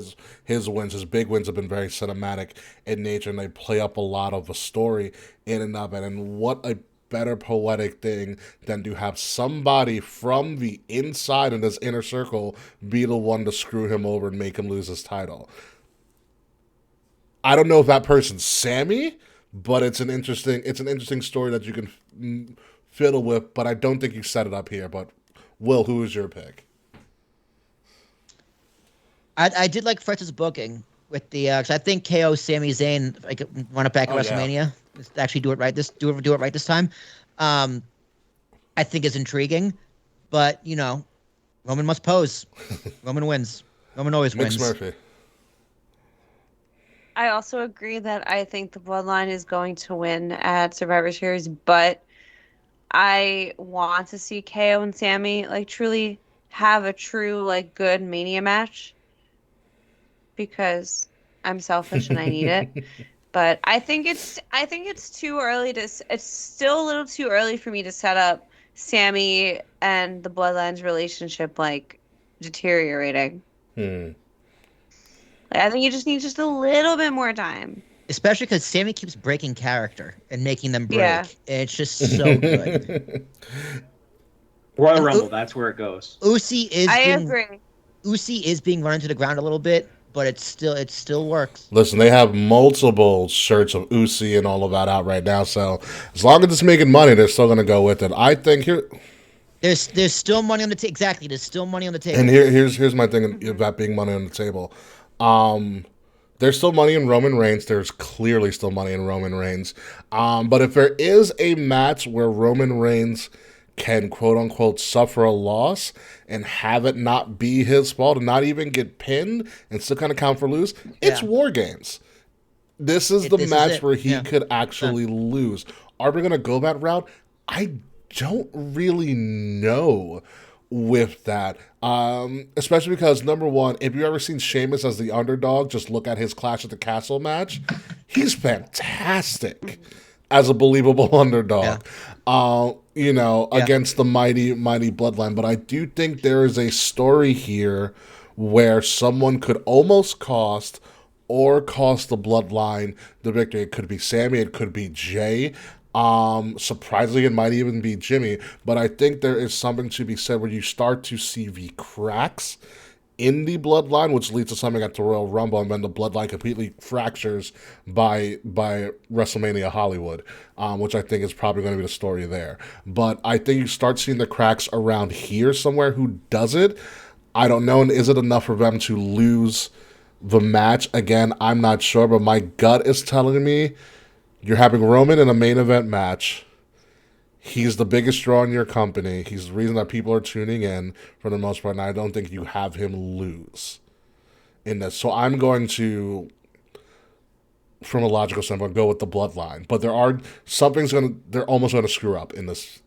wins. His big wins have been very cinematic in nature, and they play up a lot of a story in and of it. And what a better poetic thing than to have somebody from the inside in this inner circle be the one to screw him over and make him lose his title. I don't know if that person's Sammy, but it's an interesting story that you can fiddle with, but I don't think you set it up here. But Will, who is your pick? I did like Fretz's booking with the because I think KO Sami Zayn I could run it back at WrestleMania. Yeah. Let's actually do it right this time. I think is intriguing, but Roman must pose. Roman wins. Roman always wins. Murphy. I also agree that I think the Bloodline is going to win at Survivor Series, but I want to see KO and Sammy truly have a true good Mania match because I'm selfish and I need it. But I think it's too early it's still a little too early for me to set up Sammy and the Bloodline's relationship deteriorating. I think you just need a little bit more time. Especially because Sammy keeps breaking character and making them break. Yeah. And it's just so good. Royal Rumble, that's where it goes. Usi agree. Usi is being run into the ground a little bit, but it still works. Listen, they have multiple shirts of Usi and all of that out right now, so as long as it's making money, they're still going to go with it. I think here... There's still money on the table. Exactly, there's still money on the table. And here's my thing about being money on the table. There's still money in Roman Reigns. There's clearly still money in Roman Reigns. But if there is a match where Roman Reigns can quote-unquote suffer a loss and have it not be his fault and not even get pinned and still kind of count for lose, it's War Games. This is the match where he could actually lose. Are we going to go that route? I don't really know with that. Especially because, number one, if you've ever seen Sheamus as the underdog, just look at his Clash at the Castle match. He's fantastic as a believable underdog. Against the mighty Bloodline. But I do think there is a story here where someone could almost cost the Bloodline the victory. It could be Sammy, it could be Jay. Surprisingly, it might even be Jimmy, but I think there is something to be said where you start to see the cracks in the Bloodline, which leads to something at the Royal Rumble, and then the Bloodline completely fractures by WrestleMania Hollywood, which I think is probably going to be the story there. But I think you start seeing the cracks around here somewhere. Who does it? I don't know, and is it enough for them to lose the match? Again, I'm not sure, but my gut is telling me You're having Roman in a main event match. He's the biggest draw in your company. He's the reason that people are tuning in for the most part, and I don't think you have him lose in this. So I'm going to, from a logical standpoint, go with the bloodline. But they're almost gonna screw up in this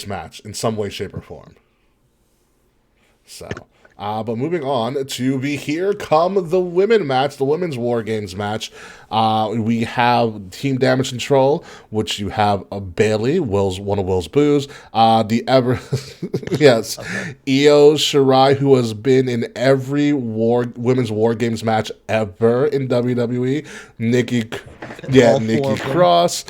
match in some way, shape, or form. So, but moving on to the Here Come the Women match, the Women's War Games match. We have Team Damage Control, which you have Bailey, one of Will's boos. Yes, Io Shirai, who has been in every Women's War Games match ever in WWE. Nikki Cross,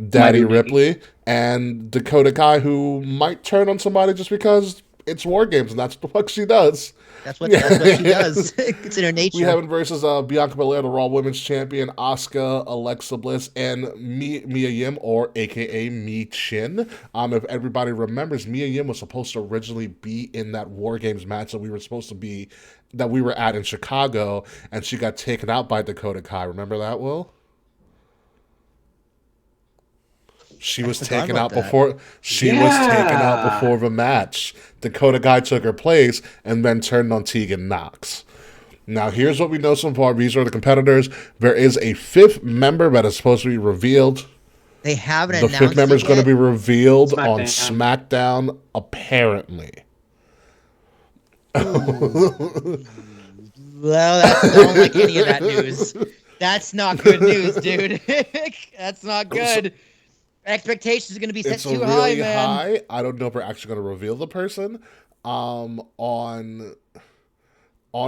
Daddy Ripley, and Dakota Kai, who might turn on somebody just because it's War Games, and that's what the fuck she does. That's what she does. It's in her nature. We have it versus Bianca Belair, the Raw Women's Champion, Asuka, Alexa Bliss, and Mia Yim, or a.k.a. Mi Chin. If everybody remembers, Mia Yim was supposed to originally be in that War Games match that we were at in Chicago, and she got taken out by Dakota Kai. Remember that, Will? She was taken out before the match. Dakota Kai took her place and then turned on Tegan Nox. Now, here's what we know so far. These are the competitors. There is a fifth member that is supposed to be revealed. They haven't announced it. The fifth member is going to be revealed on SmackDown, apparently. Well, I don't like any of that news. That's not good news, dude. That's not good. Expectations are going to be set too high, man. I don't know if we're actually going to reveal the person. On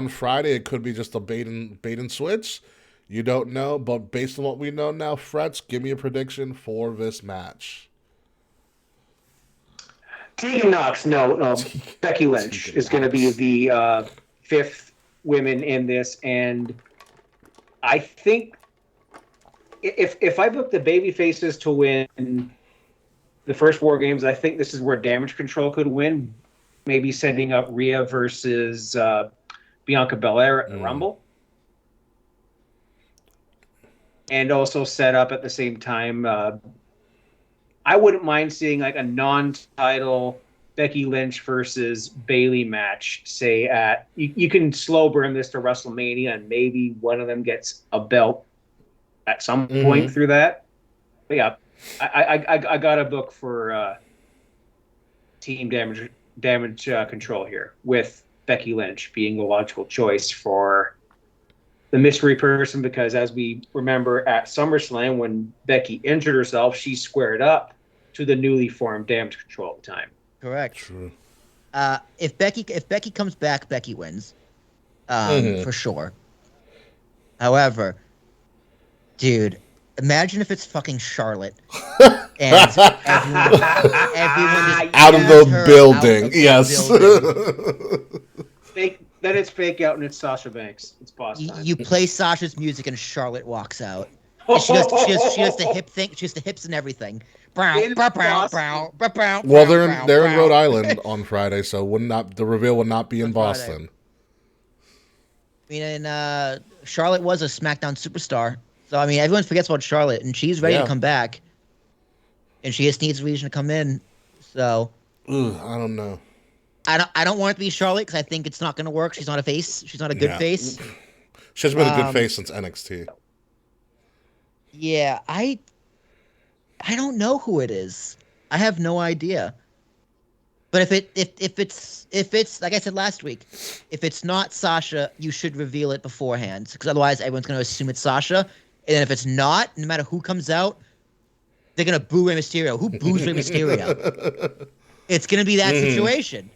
Friday, it could be just a bait and switch. You don't know, but based on what we know now, Fretz, give me a prediction for this match. Tegan Nox, no. Becky Lynch is going to be the fifth woman in this, and I think if I book the baby faces to win the first War Games, I think this is where Damage Control could win. Maybe sending up Rhea versus Bianca Belair at the Rumble. And also set up at the same time. I wouldn't mind seeing like a non-title Becky Lynch versus Bayley match, say at you can slow burn this to WrestleMania, and maybe one of them gets a belt at some point through that. But yeah, I got a book for Team Damage Control here, with Becky Lynch being the logical choice for the mystery person, because as we remember at SummerSlam, when Becky injured herself, she squared up to the newly formed Damage Control at the time. Correct. True. If Becky comes back, Becky wins, for sure. However, dude, imagine if it's fucking Charlotte and everyone just out of the building. Yes. Then it's fake out and it's Sasha Banks. It's boss time. You play Sasha's music and Charlotte walks out. And she does the hip thing. She has the hips and everything. Well, they're in Rhode Island on Friday, so the reveal would not be in Boston. I mean, Charlotte was a SmackDown superstar. So, I mean, everyone forgets about Charlotte, and she's ready to come back. And she just needs a reason to come in. So, I don't know. I don't want it to be Charlotte because I think it's not going to work. She's not a face. She's not a good face. She hasn't been a good face since NXT. Yeah, I don't know who it is. I have no idea. But if it's like I said last week, if it's not Sasha, you should reveal it beforehand, because otherwise everyone's going to assume it's Sasha. And then if it's not, no matter who comes out, they're going to boo Rey Mysterio. Who boos Rey Mysterio? It's going to be that situation.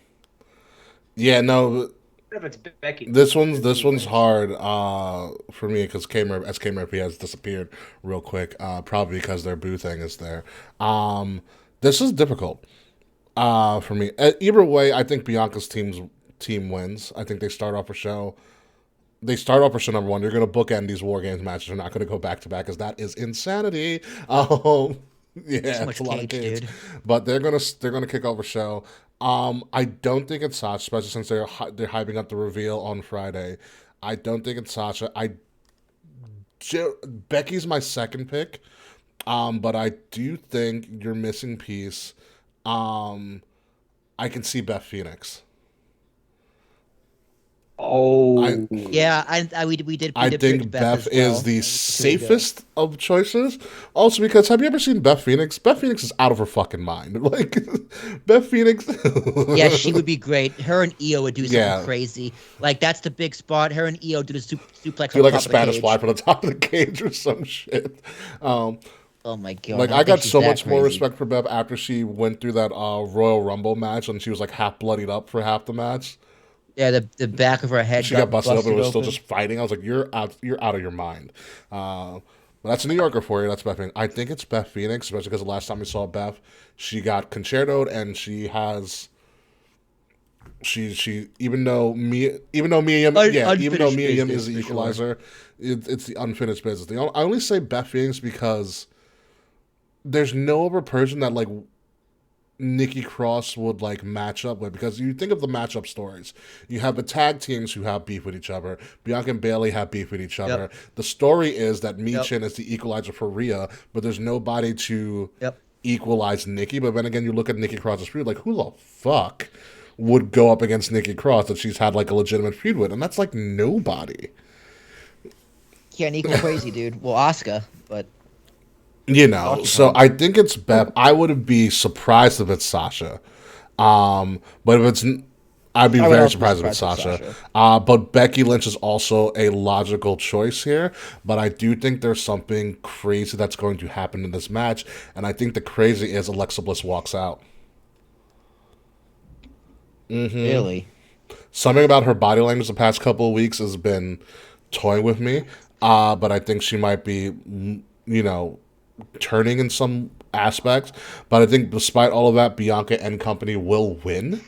Yeah, no. If it's Becky, this one's hard for me because K Murphy has disappeared real quick, probably because their boo thing is there. This is difficult for me. Either way, I think Bianca's team wins. I think they start off a show. Number one. You're going to bookend these War Games matches. They're not going to go back to back, because that is insanity. Yeah, it's a lot of kids. Dude. But they're gonna kick off a show. I don't think it's Sasha, especially since they're hyping up the reveal on Friday. I don't think it's Sasha. I Becky's my second pick, but I do think your missing piece. I can see Beth Phoenix. Oh, we did. I think pick Beth as well. is the safest of choices. Also, because have you ever seen Beth Phoenix? Beth Phoenix is out of her fucking mind. Like Beth Phoenix. Yeah, she would be great. Her and Io would do something Yeah. crazy. Like that's the big spot. Her and Io do the suplex. Do on like a top of the Spanish cage. fly from the top of the cage or some shit. Oh my god! Like don't I got think she's so that much more crazy. respect for Beth after she went through that Royal Rumble match and she was like half bloodied up for half the match. Yeah, the back of her head. She got busted up and was still open. just fighting. I was like, you're out of your mind. But that's a New Yorker for you. That's Beth Phoenix. I think it's Beth Phoenix, especially because the last time we saw Beth, she got concertoed and she has. She even though Mia Yim is the for equalizer, it's the unfinished business. I only say Beth Phoenix because there's no other person that like Nikki Cross would like match up with, because you think of the matchup stories. You have the tag teams who have beef with each other. Bianca and Bayley have beef with each other. Yep. The story is that Michin is the equalizer for Rhea, but there's nobody to equalize Nikki. But then again, you look at Nikki Cross's feud, like who the fuck would go up against Nikki Cross that she's had like a legitimate feud with? And that's like nobody. Can't equal crazy, dude. Well, Asuka, but You know, so I think it's Beth. I would be surprised if it's Sasha. But if it's, I'd be very surprised if it's Sasha. But Becky Lynch is also a logical choice here. But I do think there's something crazy that's going to happen in this match. And I think the crazy is Alexa Bliss walks out. Really? Something about her body language the past couple of weeks has been toying with me. But I think she might be, you know, turning in some aspects, but I think despite all of that, Bianca and company will win.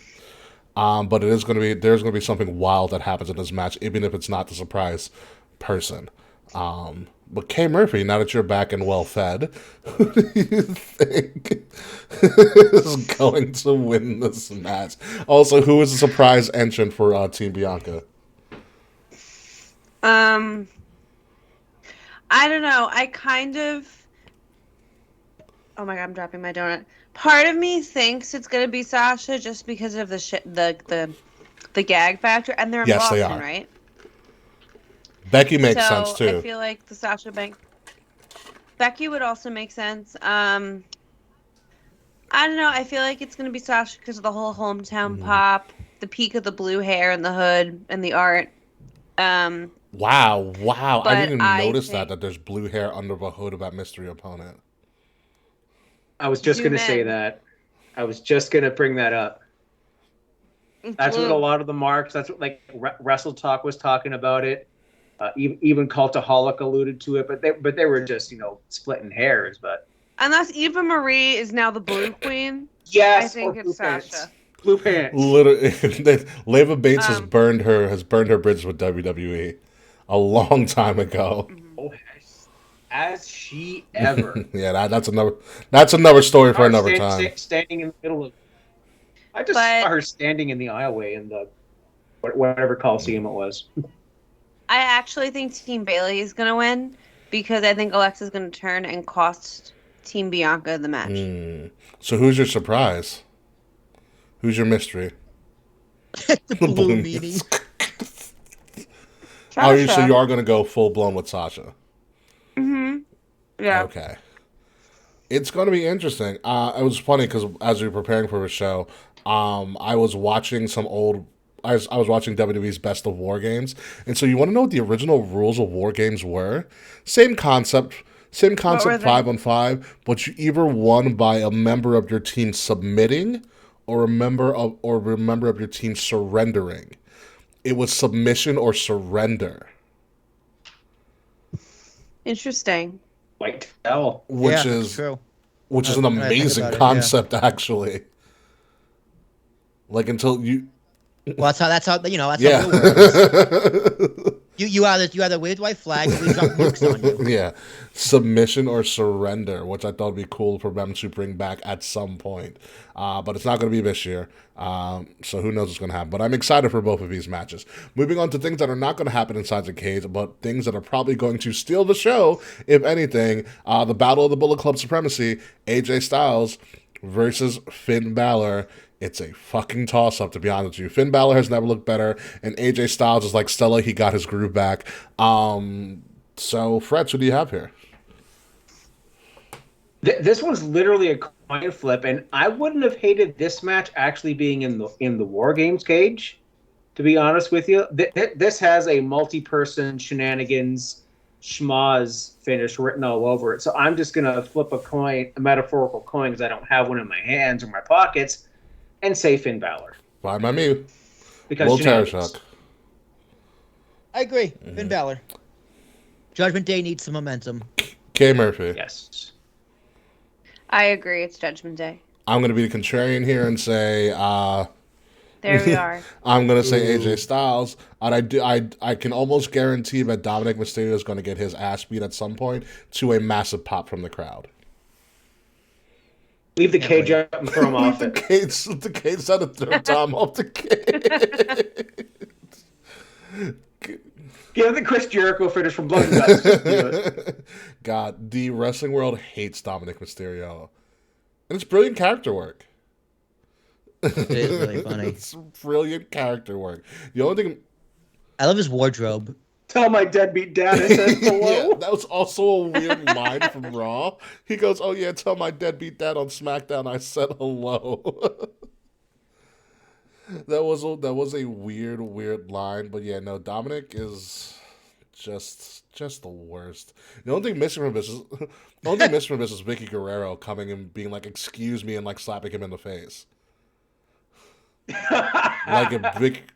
But there's going to be something wild that happens in this match, even if it's not the surprise person. But Kay Murphy, now that you're back and well fed, who do you think is going to win this match? Also, who is the surprise entrant for Team Bianca? I don't know. I kind of. Oh my god, I'm dropping my donut. Part of me thinks it's gonna be Sasha just because of the gag factor, and they're in Yes, they Boston, are. right? Becky makes sense too. I feel like the Sasha Banks. Becky would also make sense. I don't know. I feel like it's gonna be Sasha because of the whole hometown pop, the peak of the blue hair and the hood and the art. Wow. I didn't even notice think- that there's blue hair under the hood of that mystery opponent. I was just Zoom going to say in. that. I was just going to bring that up. That's what a lot of the marks. That's what like Wrestle Talk was talking about it. Even Cultaholic alluded to it, but they were just splitting hairs. But Unless Eva Marie is now the Blue Queen. yes, I think or it's blue pants. Sasha. Blue pants. Literally, Leva Bates has burned her bridges with WWE a long time ago. Oh, has she ever? Yeah, that's another story for another time. Standing in the middle of. I just saw her standing in the aisleway in the whatever Coliseum it was. I actually think Team Bailey is going to win because I think Alexa's going to turn and cost Team Bianca the match. So who's your surprise? Who's your mystery? the blue meanie. Oh, so you are going to go full blown with Sasha? Yeah. Okay. It's going to be interesting. It was funny because as we were preparing for the show, I was watching I was watching WWE's Best of War Games, and so you want to know what the original rules of War Games were? Same concept, 5-on-5, but you either won by a member of your team submitting or a member of your team surrendering. It was submission or surrender. White Interesting. towel. Which is true. Which is an When I think amazing about it, concept, actually. Like until you. Well, that's how it works. You either wave the white flag or we drop nukes on you. Yeah, submission or surrender, which I thought would be cool for them to bring back at some point. But it's not going to be this year, so who knows what's going to happen. But I'm excited for both of these matches. Moving on to things that are not going to happen inside the cage, but things that are probably going to steal the show, if anything. The Battle of the Bullet Club Supremacy, AJ Styles versus Finn Balor. It's a fucking toss-up, to be honest with you. Finn Balor has never looked better, and AJ Styles is like Stella. He got his groove back. So, Fretz, what do you have here? This one's literally a coin flip, and I wouldn't have hated this match actually being in the War Games cage, to be honest with you. This has a multi-person shenanigans schmoz finish written all over it. So I'm just going to flip a metaphorical coin, because I don't have one in my hands or my pockets, and say Finn Balor. Fine by me. Because Will Tarashuk. I agree. Finn Balor. Judgment Day needs some momentum. K. Murphy. Yes. I agree. It's Judgment Day. I'm going to be the contrarian here and say... There we are. I'm going to say AJ Styles. And I can almost guarantee that Dominic Mysterio is going to get his ass beat at some point to a massive pop from the crowd. Leave the cage up and throw him off it. The cage out of throw Tom off the cage. Give the Chris Jericho finish from Blood and Guts. Just do it. God, the wrestling world hates Dominic Mysterio. And it's brilliant character work. It is really funny. It's brilliant character work. The only thing... I love his wardrobe. Tell my deadbeat dad I said hello. Yeah, that was also a weird line from Raw. He goes, "Oh yeah, tell my deadbeat dad on SmackDown I said hello." That was a weird line, but yeah, no, Dominic is just the worst. The only thing missing from this is Vicky Guerrero coming and being like, "Excuse me," and like slapping him in the face. Like a big.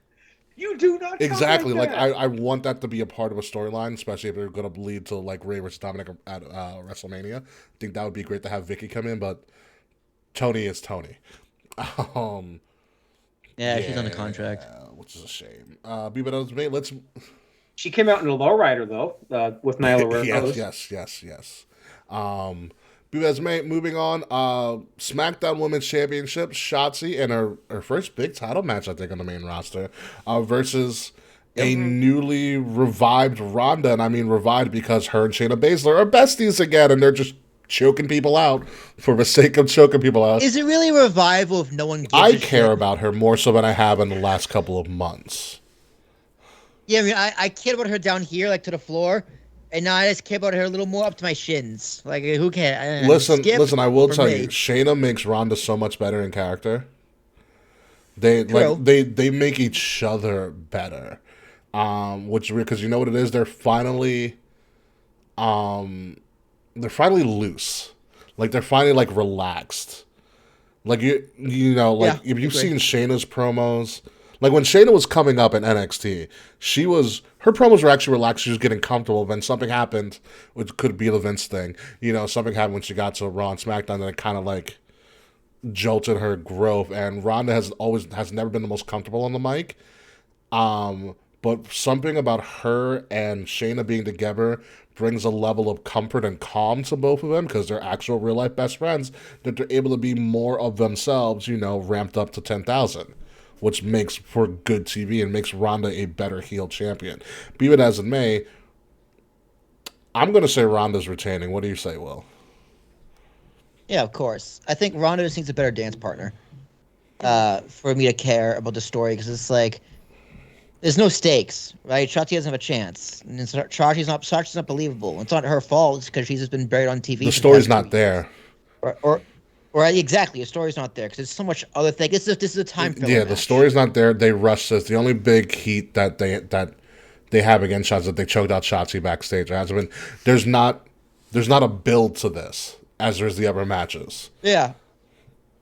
You do not exactly like that. I want that to be a part of a storyline, especially if they're going to lead to like Ray versus Dominic at WrestleMania. I think that would be great to have Vicky come in, but Tony is Tony. Yeah, she's on the contract, which is a shame. Let's. She came out in a lowrider though, with Nyla Rose. Yes. Moving on, SmackDown Women's Championship, Shotzi, and her first big title match, I think, on the main roster, versus a newly revived Ronda. And I mean revived because her and Shayna Baszler are besties again, and they're just choking people out for the sake of choking people out. Is it really a revival if no one gives I a care shit? about her more so than I have in the last couple of months. Yeah, I mean, I cared about her down here, like to the floor. And now I just care about her a little more up to my shins. Like, who cares? Listen, I will tell me. you, Shayna makes Ronda so much better in character. They make each other better. Which is weird, because you know what it is? They're finally loose. Like, they're finally, like, relaxed. Like, you know, like, if you've seen Shayna's promos... Like, when Shayna was coming up in NXT, her promos were actually relaxed. She was getting comfortable. Then something happened, which could be the Vince thing. You know, something happened when she got to Raw and SmackDown that it kind of, like, jolted her growth. And Ronda has never been the most comfortable on the mic. But something about her and Shayna being together brings a level of comfort and calm to both of them, because they're actual real-life best friends, that they're able to be more of themselves, you know, ramped up to 10,000. Which makes for good TV and makes Ronda a better heel champion. Be it as it may, I'm going to say Ronda's retaining. What do you say, Will? Yeah, of course. I think Ronda just needs a better dance partner for me to care about the story, because it's like, there's no stakes, right? Shotzi doesn't have a chance. And Shotzi's not believable. It's not her fault. It's because she's just been buried on TV. The story's not there. Or exactly, the story's not there because there's so much other thing. This is a time filler. Yeah, match. the story's not there. They rushed this. The only big heat that they have against Shotzi is that they choked out Shotzi backstage. There hasn't been. There's not a build to this as there is the other matches. Yeah,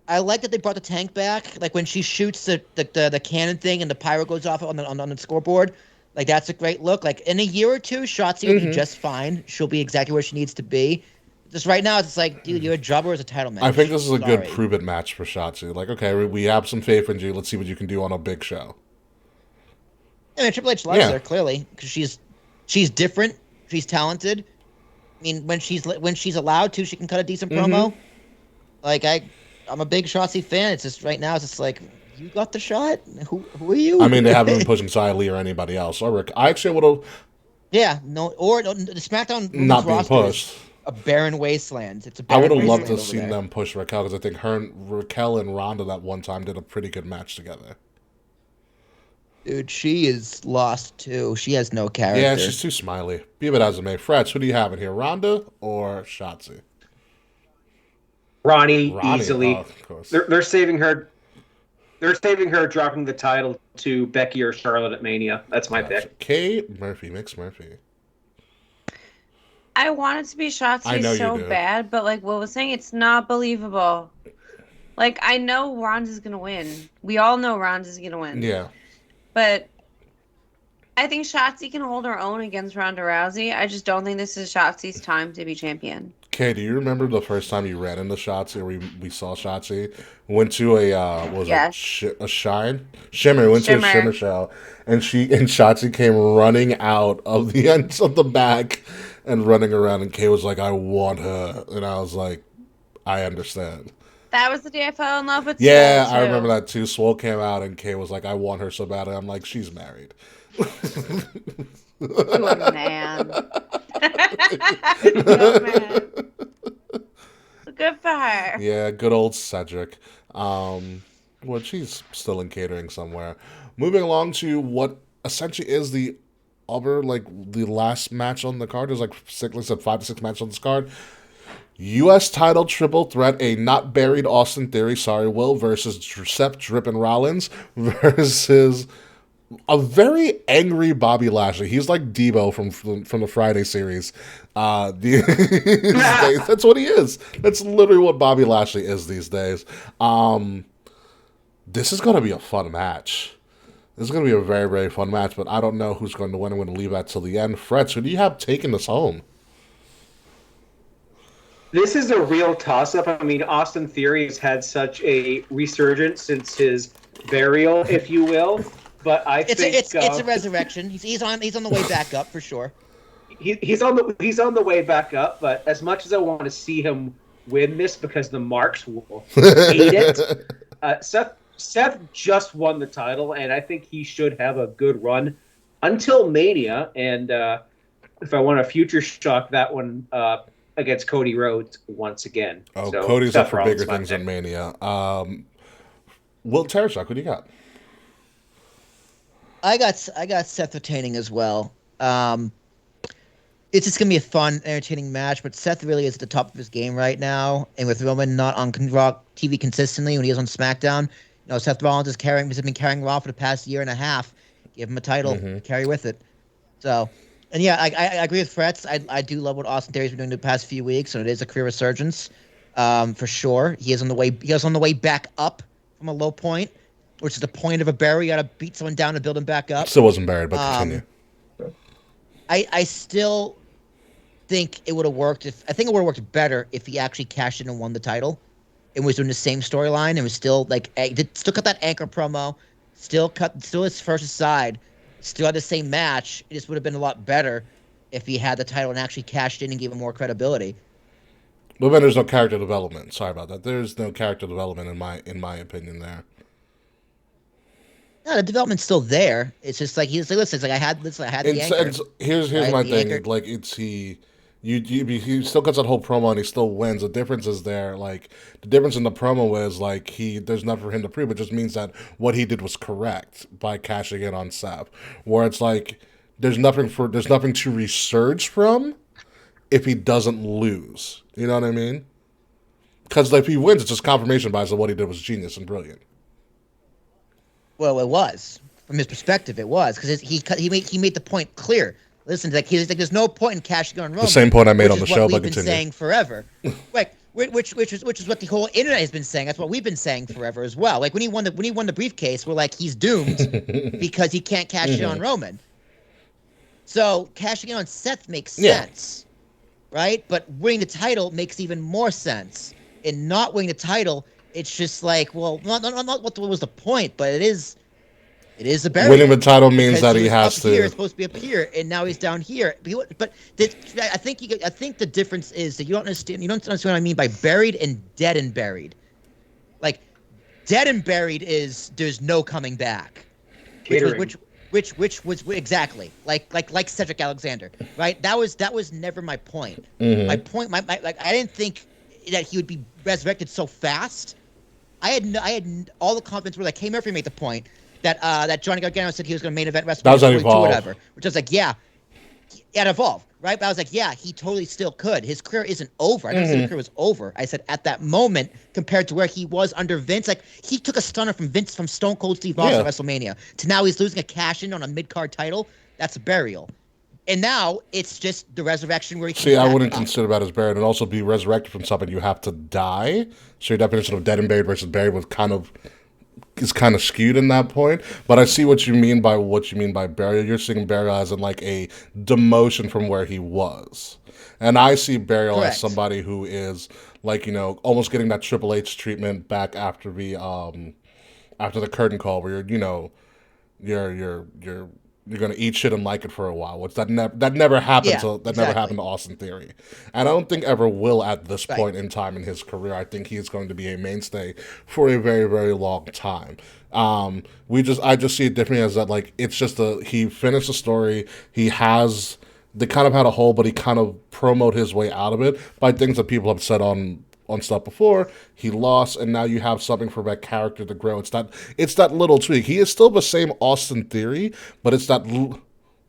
I like that they brought the tank back. Like when she shoots the cannon thing and the pyro goes off on the scoreboard. Like that's a great look. Like in a year or two, Shotzi will be just fine. She'll be exactly where she needs to be. Just right now, it's like, dude, you're a jobber as a title match. I think this is a good prove-it match for Shotzi. Like, okay, we have some faith in you. Let's see what you can do on a big show. I mean, Triple H loves her, clearly, because she's She's different. She's talented. I mean, when she's allowed to, she can cut a decent promo. Like I'm a big Shotzi fan. It's just right now, it's just like, you got the shot. Who are you? I mean, they haven't been pushing Xia Li or anybody else. Or Rick. I actually would have. Yeah, the SmackDown Not being roster pushed. is a barren wasteland. It's a I barren would have loved wasteland to over see there. them push Raquel because I think Raquel and Ronda that one time did a pretty good match together. Dude, she is lost too. She has no character. Yeah, she's too smiley. Be it as it may. Fretz, who do you have in here? Ronda or Shotzi? Ronnie easily. Oh, of course. They're saving her. They're saving her dropping the title to Becky or Charlotte at Mania. That's my pick. Mixed Murphy. I want it to be I Shotzi know so you do. bad, but like Will was saying, it's not believable. Like, I know Ronda's gonna win. We all know Ronda's gonna win. Yeah. But I think Shotzi can hold her own against Ronda Rousey. I just don't think this is Shotzi's time to be champion. Okay, do you remember the first time you ran into Shotzi or we saw Shotzi? Went to a a Shimmer. We went to a Shimmer show, and Shotzi came running out of the ends of the back and running around, and Kay was like, "I want her," and I was like, "I understand." That was the day I fell in love with Yeah, Swole, I too. remember that too. Swole came out, and Kay was like, "I want her so badly." I'm like, "She's married." Good man. Good man. Good for her. Yeah, good old Cedric. Well, she's still in catering somewhere. Moving along to what essentially is the the last match on the card. There's like 5 to 6 matches on this card. U.S. title triple threat, a not buried Austin Theory, sorry, Will, versus Seth Drippin' Rollins versus a very angry Bobby Lashley. He's like Debo from the Friday series. These days, that's what he is. That's literally what Bobby Lashley is these days. This is going to be a fun match. This is going to be a very, very fun match, but I don't know who's going to win. I'm going to leave that till the end. Fretz, who do you have taking this home? This is a real toss-up. I mean, Austin Theory has had such a resurgence since his burial, if you will. But I think it's a resurrection. He's on the way back up for sure. He's on the way back up. But as much as I want to see him win this because the marks will hate it, Seth just won the title, and I think he should have a good run until Mania. And if I want a future shock, that one against Cody Rhodes once again. Oh, so, Cody's Seth up for Rollins, bigger things than Mania. Will Terrashock, what do you got? I got Seth retaining as well. It's just gonna be a fun, entertaining match. But Seth really is at the top of his game right now, and with Roman not on Raw TV consistently when he is on SmackDown, Seth Rollins has been carrying Raw for the past year and a half. Give him a title, carry with it. So, and yeah, I agree with Fretz. I do love what Austin Theory's been doing the past few weeks, and it is a career resurgence, for sure. He is on the way back up from a low point, which is the point of a bury. You got to beat someone down to build him back up. Still wasn't buried, but continue. I still think it would have worked better if he actually cashed in and won the title and was doing the same storyline and was still still cut that anchor promo, still his first aside, still had the same match. It just would have been a lot better if he had the title and actually cashed in and gave him more credibility. But then there's no character development. Sorry about that. There's no character development in my opinion there. No, the development's still there. It's just like he's like, listen, it's like I had the anchor. Here's my thing. Anchor. Like he still cuts that whole promo and he still wins. The difference is there. Like the difference in the promo is like there's nothing for him to prove. It just means that what he did was correct by cashing in on Seth. Where it's like there's nothing to resurge from if he doesn't lose. You know what I mean? Because if he wins, it's just confirmation bias that what he did was genius and brilliant. Well, it was from his perspective. It was because he made the point clear. Listen, he's like, there's no point in cashing in on Roman. The same point I made on the show, but we've been continue. saying forever. Like, which is what the whole internet has been saying. That's what we've been saying forever as well. Like when he won the briefcase, we're like, he's doomed because he can't cash in on Roman. So cashing in on Seth makes sense, right? But winning the title makes even more sense. And not winning the title, it's just like, well, not what was the point, but it is It is a burial. Winning the title means because that he has up to. Here, supposed to be up here, and now he's down here. But I think the difference is that you don't understand. You don't understand what I mean by buried and dead and buried. Like dead and buried is there's no coming back. Catering. Which was exactly like Cedric Alexander, right? That was never my point. Mm-hmm. My point, my I didn't think that he would be resurrected so fast. I had all the confidence where like K. Murphy made the point that Johnny Gargano said he was going to main event WrestleMania 42 or whatever, which I was like, yeah, at Evolve, right? But I was like, yeah, he totally still could. His career isn't over. I didn't say his career was over. I said at that moment, compared to where he was under Vince, like he took a stunner from Stone Cold Steve Austin at WrestleMania to now he's losing a cash-in on a mid-card title. That's a burial. And now it's just the resurrection where he can See, I wouldn't consider that as buried, and also be resurrected from something you have to die. So your definition of dead and buried versus buried is kind of skewed in that point. But I see what you mean by burial. You're seeing burial as in like a demotion from where he was, and I see burial as somebody who is like almost getting that Triple H treatment back after the curtain call, where you're gonna eat shit and like it for a while, which that never happened never happened to Austin Theory, and I don't think ever will at this point in time in his career. I think he is going to be a mainstay for a very, very long time. I just see it differently as that like it's just he finished the story. They kind of had a hole, but he kind of promoted his way out of it by things that people have said on stuff before. He lost, and now you have something for that character to grow. It's that little tweak. He is still the same Austin Theory, but it's that.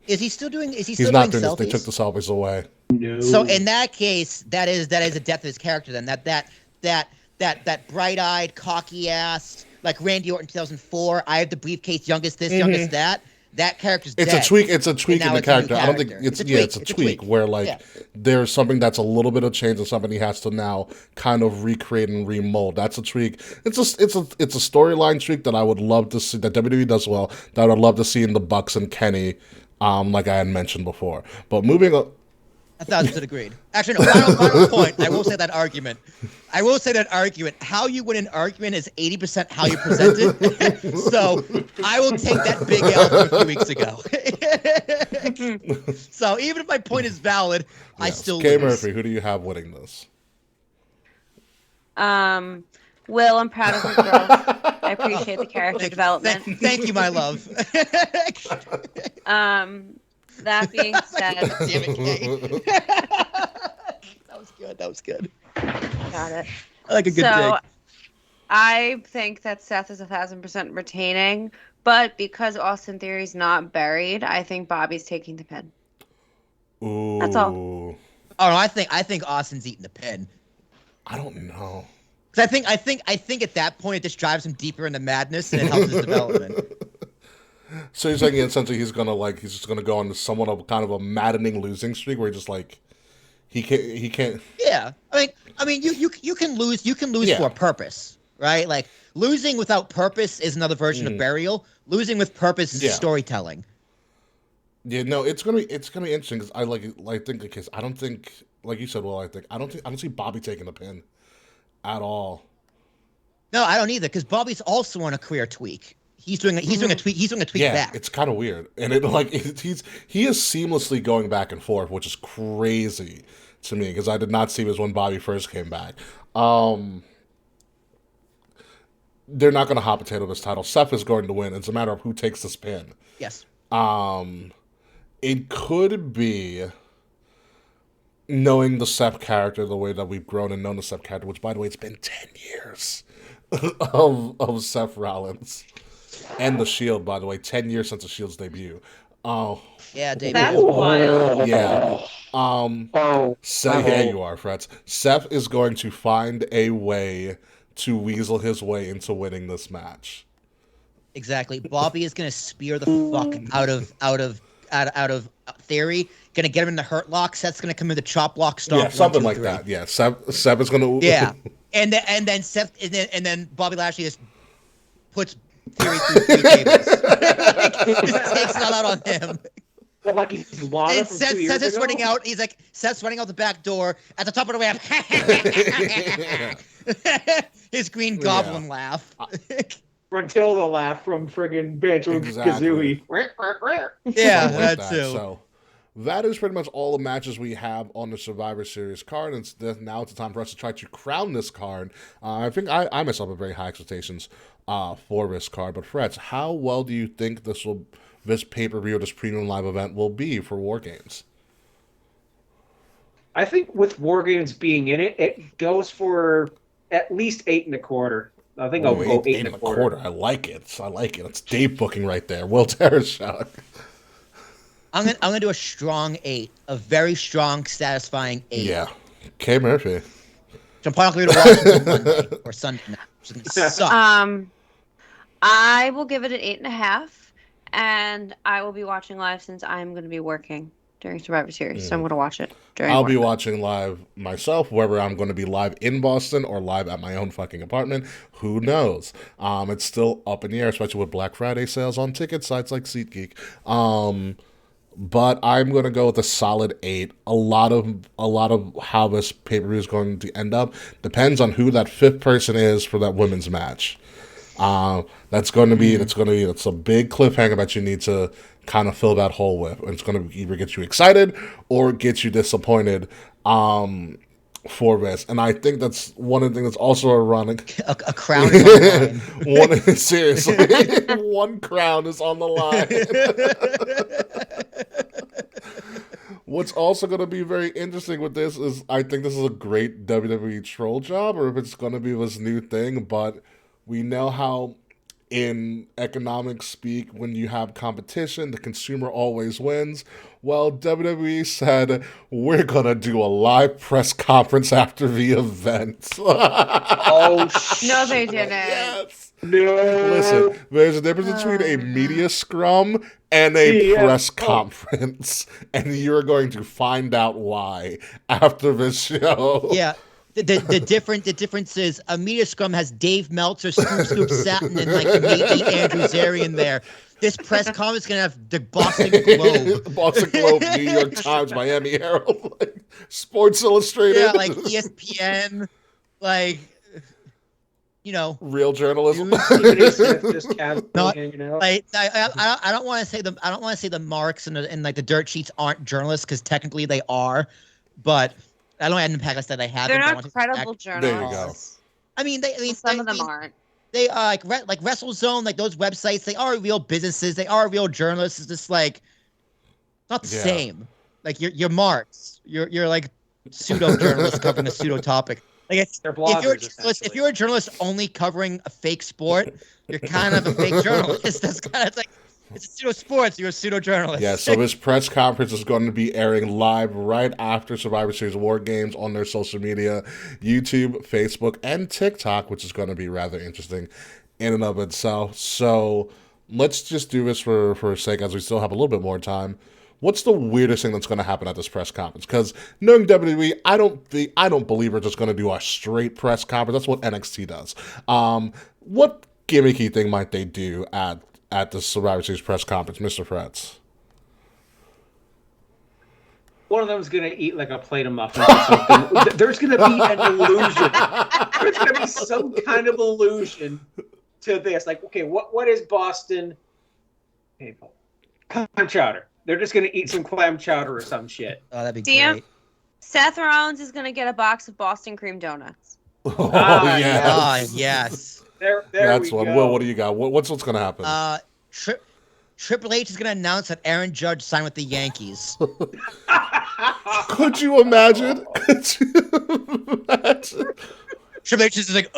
Is he still doing? Is he He's still not doing doing selfies? this. They took the selfies away. No. So in that case, that is a death of his character. Then that bright-eyed, cocky-ass like Randy Orton 2004. I have the briefcase, youngest this, youngest that. That character's dead. It's a tweak in the character. I don't think it's a tweak where there's something that's a little bit of change and something he has to now kind of recreate and remold. That's a tweak. It's a storyline tweak that I would love to see, that WWE does well, that I would love to see in the Bucks and Kenny, like I had mentioned before. But moving on. 1,000% agreed. Actually, no, final point. I will say that argument. How you win an argument is 80% how you present it. So I will take that big L from a few weeks ago. So even if my point is valid, I still lose. K. Murphy, who do you have winning this? Will, I'm proud of your growth. I appreciate the character development. Thank you, my love. That being said, damn it, Kay. That was good. Got it. I like a good dig. I think that Seth is 1,000% retaining, but because Austin Theory's not buried, I think Bobby's taking the pin. Ooh. That's all. Oh no, I think Austin's eating the pin. I don't know. Because I think at that point it just drives him deeper into madness and it helps his development. So you're saying essentially he's just gonna go on somewhat of kind of a maddening losing streak where he just he can't. Yeah, I mean you can lose for a purpose, right? Like losing without purpose is another version of burial. Losing with purpose is storytelling. Yeah, no, it's gonna be interesting because I think because I don't think, like you said, I don't see Bobby taking the pin at all. No, I don't either because Bobby's also on a career tweak. He's doing a tweak. He's doing a tweak back. It's kind of weird, and he is seamlessly going back and forth, which is crazy to me because I did not see this when Bobby first came back. They're not going to hot potato this title. Seth is going to win. It's a matter of who takes this pin. Yes. It could be knowing the Seth character the way that we've grown and known the Seth character, which by the way, it's been 10 years of Seth Rollins. And the Shield, by the way, 10 years since the Shield's debut. Oh. Yeah, David. That's wild. Yeah. Seth, yeah, you are, Fretz. Seth is going to find a way to weasel his way into winning this match. Exactly. Bobby is going to spear the fuck out of Theory. Going to get him in the hurt lock. Seth's going to come in the chop block stomp. Yeah, something like that. Yeah, Seth is going to. Yeah, and then Seth and then Bobby Lashley just puts Theory through 3 tables. Just takes it all out on him. Like he's Lana And from Seth 2 years is ago? running out. He's like, Seth's running out the back door at the top of the ramp. His green goblin laugh. Matilda laugh from friggin' Banjo Kazooie. Yeah, Something like that too. So that is pretty much all the matches we have on the Survivor Series card. And now it's the time for us to try to crown this card. I think I myself have very high expectations for this card. But Fretz, how well do you think this pay-per-view, this premium live event will be for War Games? I think with War Games being in it, it goes for at least 8 1/4. I think I'll go 8 1/4. I like it. It's Dave booking right there. Will Terrashok. I'm gonna do a strong 8, a very strong, satisfying 8. Yeah, K Murphy. So I'm probably gonna watch it on Monday or Sunday night, which is gonna suck. I will give it an 8.5, and I will be watching live since I'm going to be working during Survivor Series, so I'm going to watch it during. I'll be watching live myself, whether I'm going to be live in Boston or live at my own fucking apartment. Who knows? It's still up in the air, especially with Black Friday sales on ticket sites like SeatGeek. But I'm going to go with a solid 8. A lot of how this pay-per-view is going to end up depends on who that 5th person is for that women's match. That's a big cliffhanger that you need to kind of fill that hole with. And it's going to either get you excited or get you disappointed for this. And I think that's one of the things that's also ironic. A crown is on the line. Seriously, one crown is on the line. What's also going to be very interesting with this is I think this is a great WWE troll job, or if it's going to be this new thing, but we know how in economics speak, when you have competition, the consumer always wins. Well, WWE said, we're going to do a live press conference after the event. Oh, shit. No, they didn't. Yes. No. Listen, there's a difference between a media scrum and a press conference, and you're going to find out why after this show. Yeah. The difference is a media scrum has Dave Meltzer, Scoop Satin, and like maybe Andrew Zarian there. This press conference is gonna have the Boston Globe, New York Times, Miami Herald, like Sports Illustrated, yeah, like ESPN, like real journalism. like I don't want to say the marks and like the dirt sheets aren't journalists because technically they are, but. I don't have an impact. I said I have. They're not credible journalists. There you go. I mean, some of them aren't. They are like WrestleZone, like those websites. They are real businesses. They are real journalists. It's just like not the same. Like you're marks. You're like pseudo journalists covering a pseudo topic. Like if you're a journalist only covering a fake sport, you're kind of a fake journalist. That's kind of like. It's a pseudo sports. You're a pseudo journalist. Yeah, so this press conference is going to be airing live right after Survivor Series War Games on their social media, YouTube, Facebook, and TikTok, which is going to be rather interesting in and of itself. So let's just do this for a sec, as we still have a little bit more time. What's the weirdest thing that's going to happen at this press conference? Because knowing WWE, I don't believe we're just going to do a straight press conference. That's what NXT does. What gimmicky thing might they do at the Survivor Series press conference, Mr. Fretz? One of them is going to eat like a plate of muffins or something. There's going to be an illusion. There's going to be some kind of illusion to this. Like, okay, what is Boston? Clam chowder. They're just going to eat some clam chowder or some shit. Oh, that'd be great. Seth Rollins is going to get a box of Boston cream donuts. Yes. There That's we one. go. Will, what do you got? What's going to happen? Triple H is going to announce that Aaron Judge signed with the Yankees. Could you imagine? Triple H is like,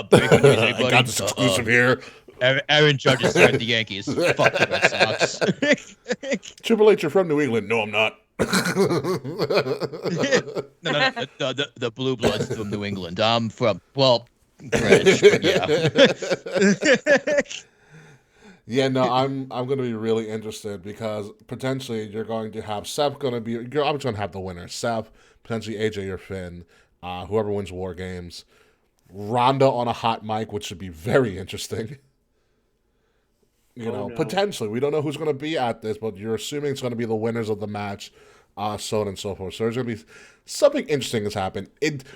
breaking news, everybody. I got this exclusive here. Aaron Judge is signed with the Yankees. Fuck the Red Sox. Triple H, you're from New England. No, I'm not. No, the Blue Bloods from New England. I'm from, British, but yeah. Yeah, no, I'm going to be really interested because potentially you're going to have Seth going to be. You're obviously going to have the winner, Seth, potentially AJ or Finn, whoever wins War Games. Ronda on a hot mic, which should be very interesting. Potentially. We don't know who's going to be at this, but you're assuming it's going to be the winners of the match. so on and so forth. So there's going to be something interesting has happened.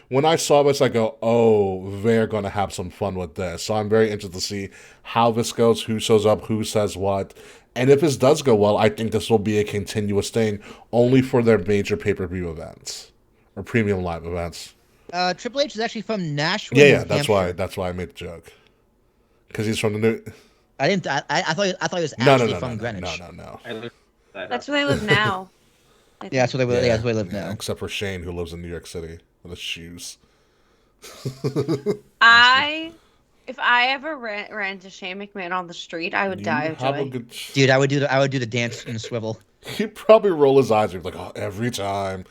When I saw this, I go, oh, they're going to have some fun with this. So I'm very interested to see how this goes, who shows up, who says what. And if this does go well, I think this will be a continuous thing only for their major pay-per-view events or premium live events. Triple H is actually from Nashville. Yeah, that's why I made the joke. Because he's from the New... I thought he was actually from Greenwich. No. That's where they live now. Yeah, that's where they live now. Except for Shane, who lives in New York City with his shoes. If I ever ran into Shane McMahon on the street, I would die of joy. Dude, I would do the dance in the swivel. He'd probably roll his eyes and be like, oh, every time.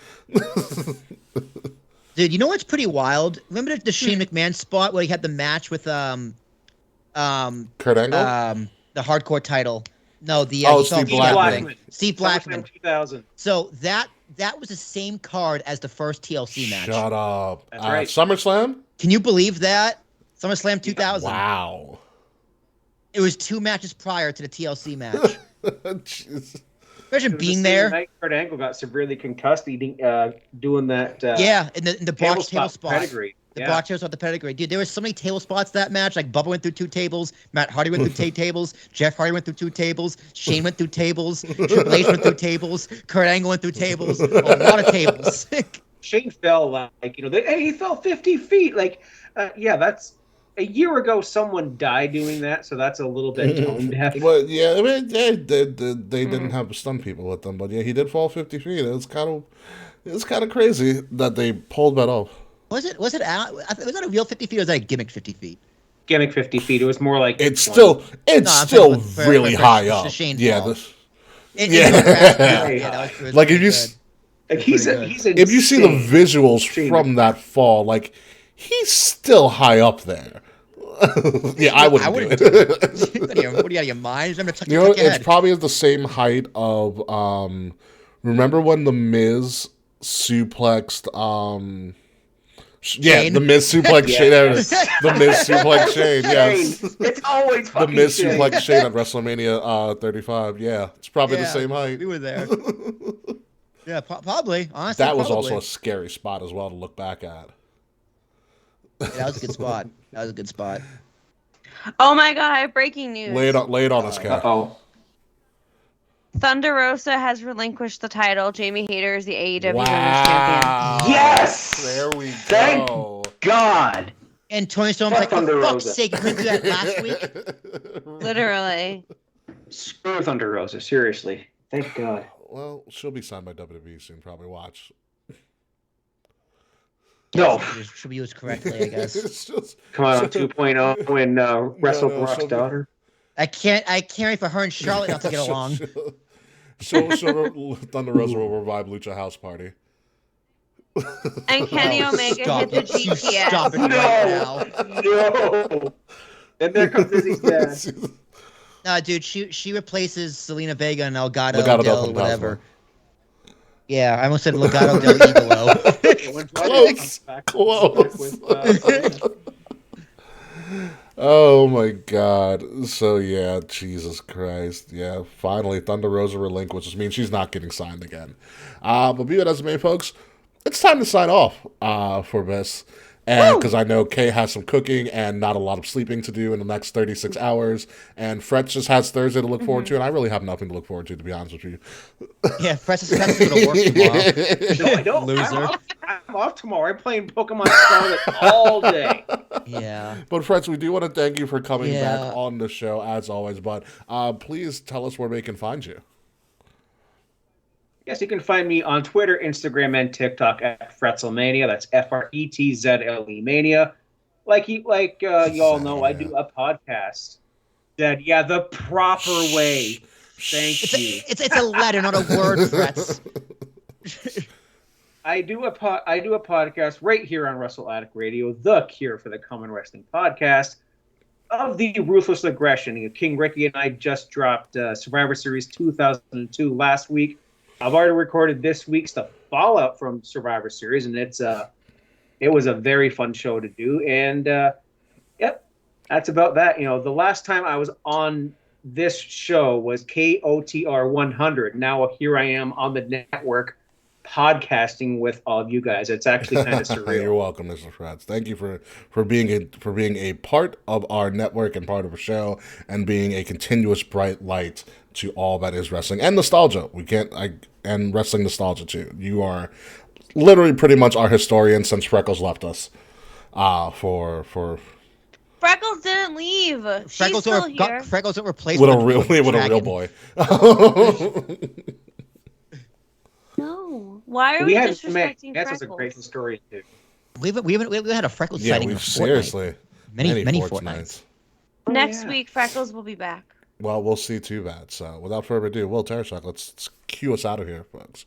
Dude, you know what's pretty wild? Remember the Shane McMahon spot where he had the match with Kurt Angle? The hardcore title. No, Steve Blackman. Steve Blackman. 2000. So that was the same card as the first TLC match. Shut up. That's right. SummerSlam? Can you believe that? SummerSlam 2000. Wow. It was 2 matches prior to the TLC match. Jeez. Imagine being there. Night Kurt Angle got severely concussed doing that. In the Brock table spot. Pedigree. The Brock table spot, the pedigree. Dude, there were so many table spots that match. Like Bubba went through 2 tables, Matt Hardy went through 2 tables, Jeff Hardy went through 2 tables, Shane went through tables, Triple H went through tables, Kurt Angle went through tables, a lot of tables. Shane fell he fell 50 feet. That's a year ago. Someone died doing that, so that's a little bit tone deaf. But yeah, I mean, they didn't have stunt people with them, but yeah, he did fall 50 feet. It was kind of crazy that they pulled that off. Was that a real 50 feet or was that a gimmick 50 feet? Gimmick 50 feet. It was more like it's still really high up. Yeah, like if you if you see the visuals from that fall, like he's still high up there. Yeah, I wouldn't do it. What are you out of your mind? It's probably the same height of remember when the Miz suplexed Shane? The Miz suplex Shane. The Miz suplex Shane. Yes, it's always the Miz suplex Shane at WrestleMania 35. Yeah, it's probably the same height. We were there. Yeah, probably. Honestly, that was also a scary spot as well to look back at. Yeah, that was a good spot. Oh my god! I have breaking news. Lay it on us, Kat. Thunder Rosa has relinquished the title. Jamie Hayter is the AEW Women's Champion. Yes! There we go. Thank God. And Tony Storm's like, for fuck's sake, you couldn't do that last week? Literally. Screw Thunder Rosa, seriously. Thank God. Well, she'll be signed by WWE soon, probably. Watch. No. Should be used correctly, I guess. Come on 2.0 and wrestle Brock's daughter. I can't wait for her and Charlotte not to get along. Thunder Rosa will revive Lucha House Party. And Kenny Omega hit the GPS. Stop it right now. No. And there comes Izzy's dad. No, dude, she replaces Selena Vega and Legado del whatever. Yeah, I almost said Legado del Idolo. Close. Oh my God. So yeah, Jesus Christ. Yeah, finally Thunder Rosa relinquished, which means she's not getting signed again. But be it as it may, folks, it's time to sign off for this. And because I know Kay has some cooking and not a lot of sleeping to do in the next 36 hours. And Fretz just has Thursday to look forward to. And I really have nothing to look forward to be honest with you. Yeah, Fretz is going to work tomorrow. No, I don't. Loser. I'm off tomorrow. I'm playing Pokemon Scarlet all day. Yeah. But Fretz, we do want to thank you for coming back on the show as always. But please tell us where they can find you. Yes, you can find me on Twitter, Instagram, and TikTok at FretzleMania. That's FRETZLE Mania. Like you all know, I do a podcast. The proper way. Thank you. It's a letter, not a word, Fretz. I do a podcast right here on Wrestle Addict Radio, the cure for the common wrestling podcast of the ruthless aggression. King Ricky and I just dropped Survivor Series 2002 last week. I've already recorded this week's the fallout from Survivor Series, and it was a very fun show to do. And that's about that. The last time I was on this show was KOTR 100. Now here I am on the network podcasting with all of you guys. It's actually kind of surreal. You're welcome, Mr. Fretz. Thank you for being a part of our network and part of the show, and being a continuous bright light to all that is wrestling and nostalgia. And wrestling nostalgia too. You are literally pretty much our historian since Freckles left us. For Freckles didn't leave. She's still here. Freckles were replaced with a real boy. No. Why are we disrespecting Freckles? That's a great historian too. We haven't had a Freckles sighting in seriously many fortnights. Next week, Freckles will be back. Well, we'll see to that. So, without further ado, Will Tereshak, let's cue us out of here, folks.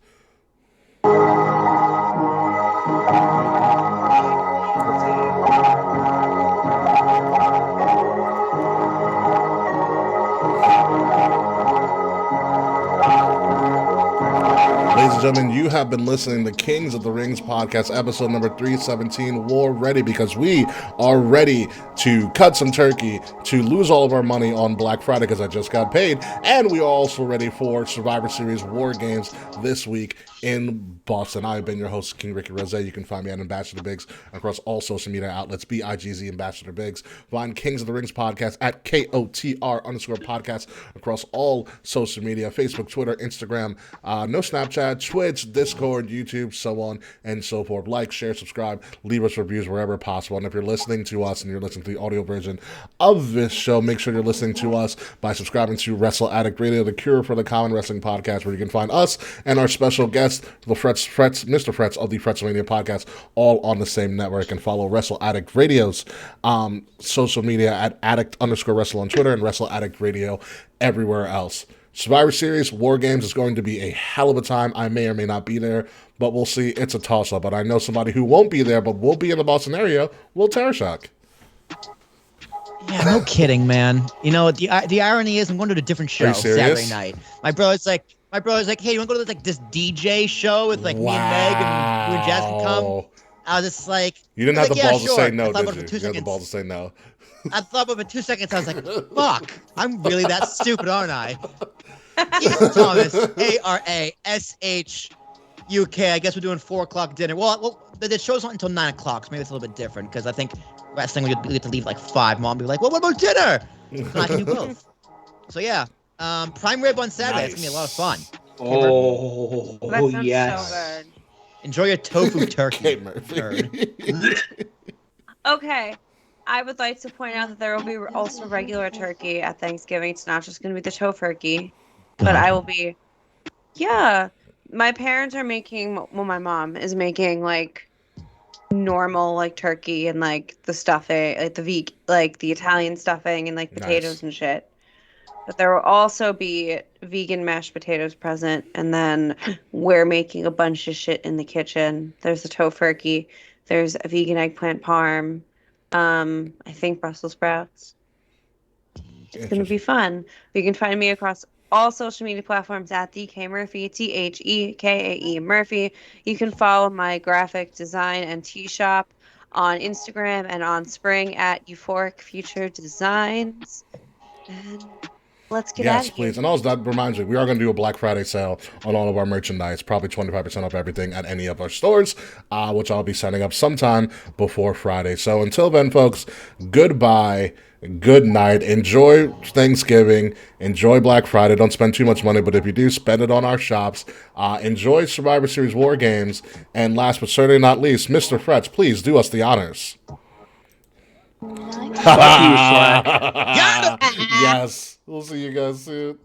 Ladies and gentlemen, you have been listening to Kings of the Rings podcast, episode number 317, War Ready, because we are ready to cut some turkey, to lose all of our money on Black Friday because I just got paid, and we are also ready for Survivor Series War Games this week in Boston. I've been your host, King Ricky Rose. You can find me at Ambassador Biggs across all social media outlets, BIGZ Ambassador Biggs. Find Kings of the Rings podcast at KOTR_podcast across all social media, Facebook, Twitter, Instagram, no Snapchat, Twitch, Discord, YouTube, so on and so forth. Like, share, subscribe, leave us reviews wherever possible. And if you're listening to us and you're listening to the audio version of this show, make sure you're listening to us by subscribing to Wrestle Addict Radio, the cure for the common wrestling podcast, where you can find us and our special guest, the Fretz, Mr. Fretz of the FretzleMania Podcast, all on the same network. And follow Wrestle Addict Radio's social media at Addict_Wrestle on Twitter and Wrestle Addict Radio everywhere else. Survivor Series War Games is going to be a hell of a time. I may or may not be there, but we'll see. It's a toss-up. But I know somebody who won't be there, but will be in the Boston area, Will Tereshak. Yeah, no kidding, man. You know, the irony is I'm going to a different show Saturday night. My brother's like, hey, you want to go to this DJ show with me and Meg and you and Jazz can come? I was just like, you didn't have the balls to say no, did you? You had the balls to say no. I thought about it 2 seconds. I was like, fuck, I'm really that stupid, aren't I? Ethan Thomas, ARASHUK. I guess we're doing 4:00 dinner. Well, the show's not until 9:00, so maybe it's a little bit different because I think wrestling we get to leave like 5. Mom be like, well, what about dinner? And I can do both. So yeah, prime rib on Saturday. Nice. It's gonna be a lot of fun. Oh yes. So good. Enjoy your tofu turkey. Okay. I would like to point out that there will be also regular turkey at Thanksgiving. It's not just going to be the tofurkey, but I will be. Yeah, my parents are making. Well, my mom is making like normal like turkey and like the stuffing, like the Italian stuffing and like potatoes and shit. But there will also be vegan mashed potatoes present, and then we're making a bunch of shit in the kitchen. There's a tofurkey. There's a vegan eggplant parm. I think Brussels sprouts. It's going to be fun. You can find me across all social media platforms at DK Murphy, THEKAE Murphy. You can follow my graphic design and tee shop on Instagram and on Spring at Euphoric Future Designs. And let's get out of here. Yes, please. And also, that reminds me, we are going to do a Black Friday sale on all of our merchandise, probably 25% off everything at any of our stores, which I'll be setting up sometime before Friday. So until then, folks, goodbye, good night. Enjoy Thanksgiving. Enjoy Black Friday. Don't spend too much money, but if you do, spend it on our shops. Enjoy Survivor Series War Games. And last but certainly not least, Mr. Fretz, please do us the honors. Fuck you, Slack. Yes. We'll see you guys soon.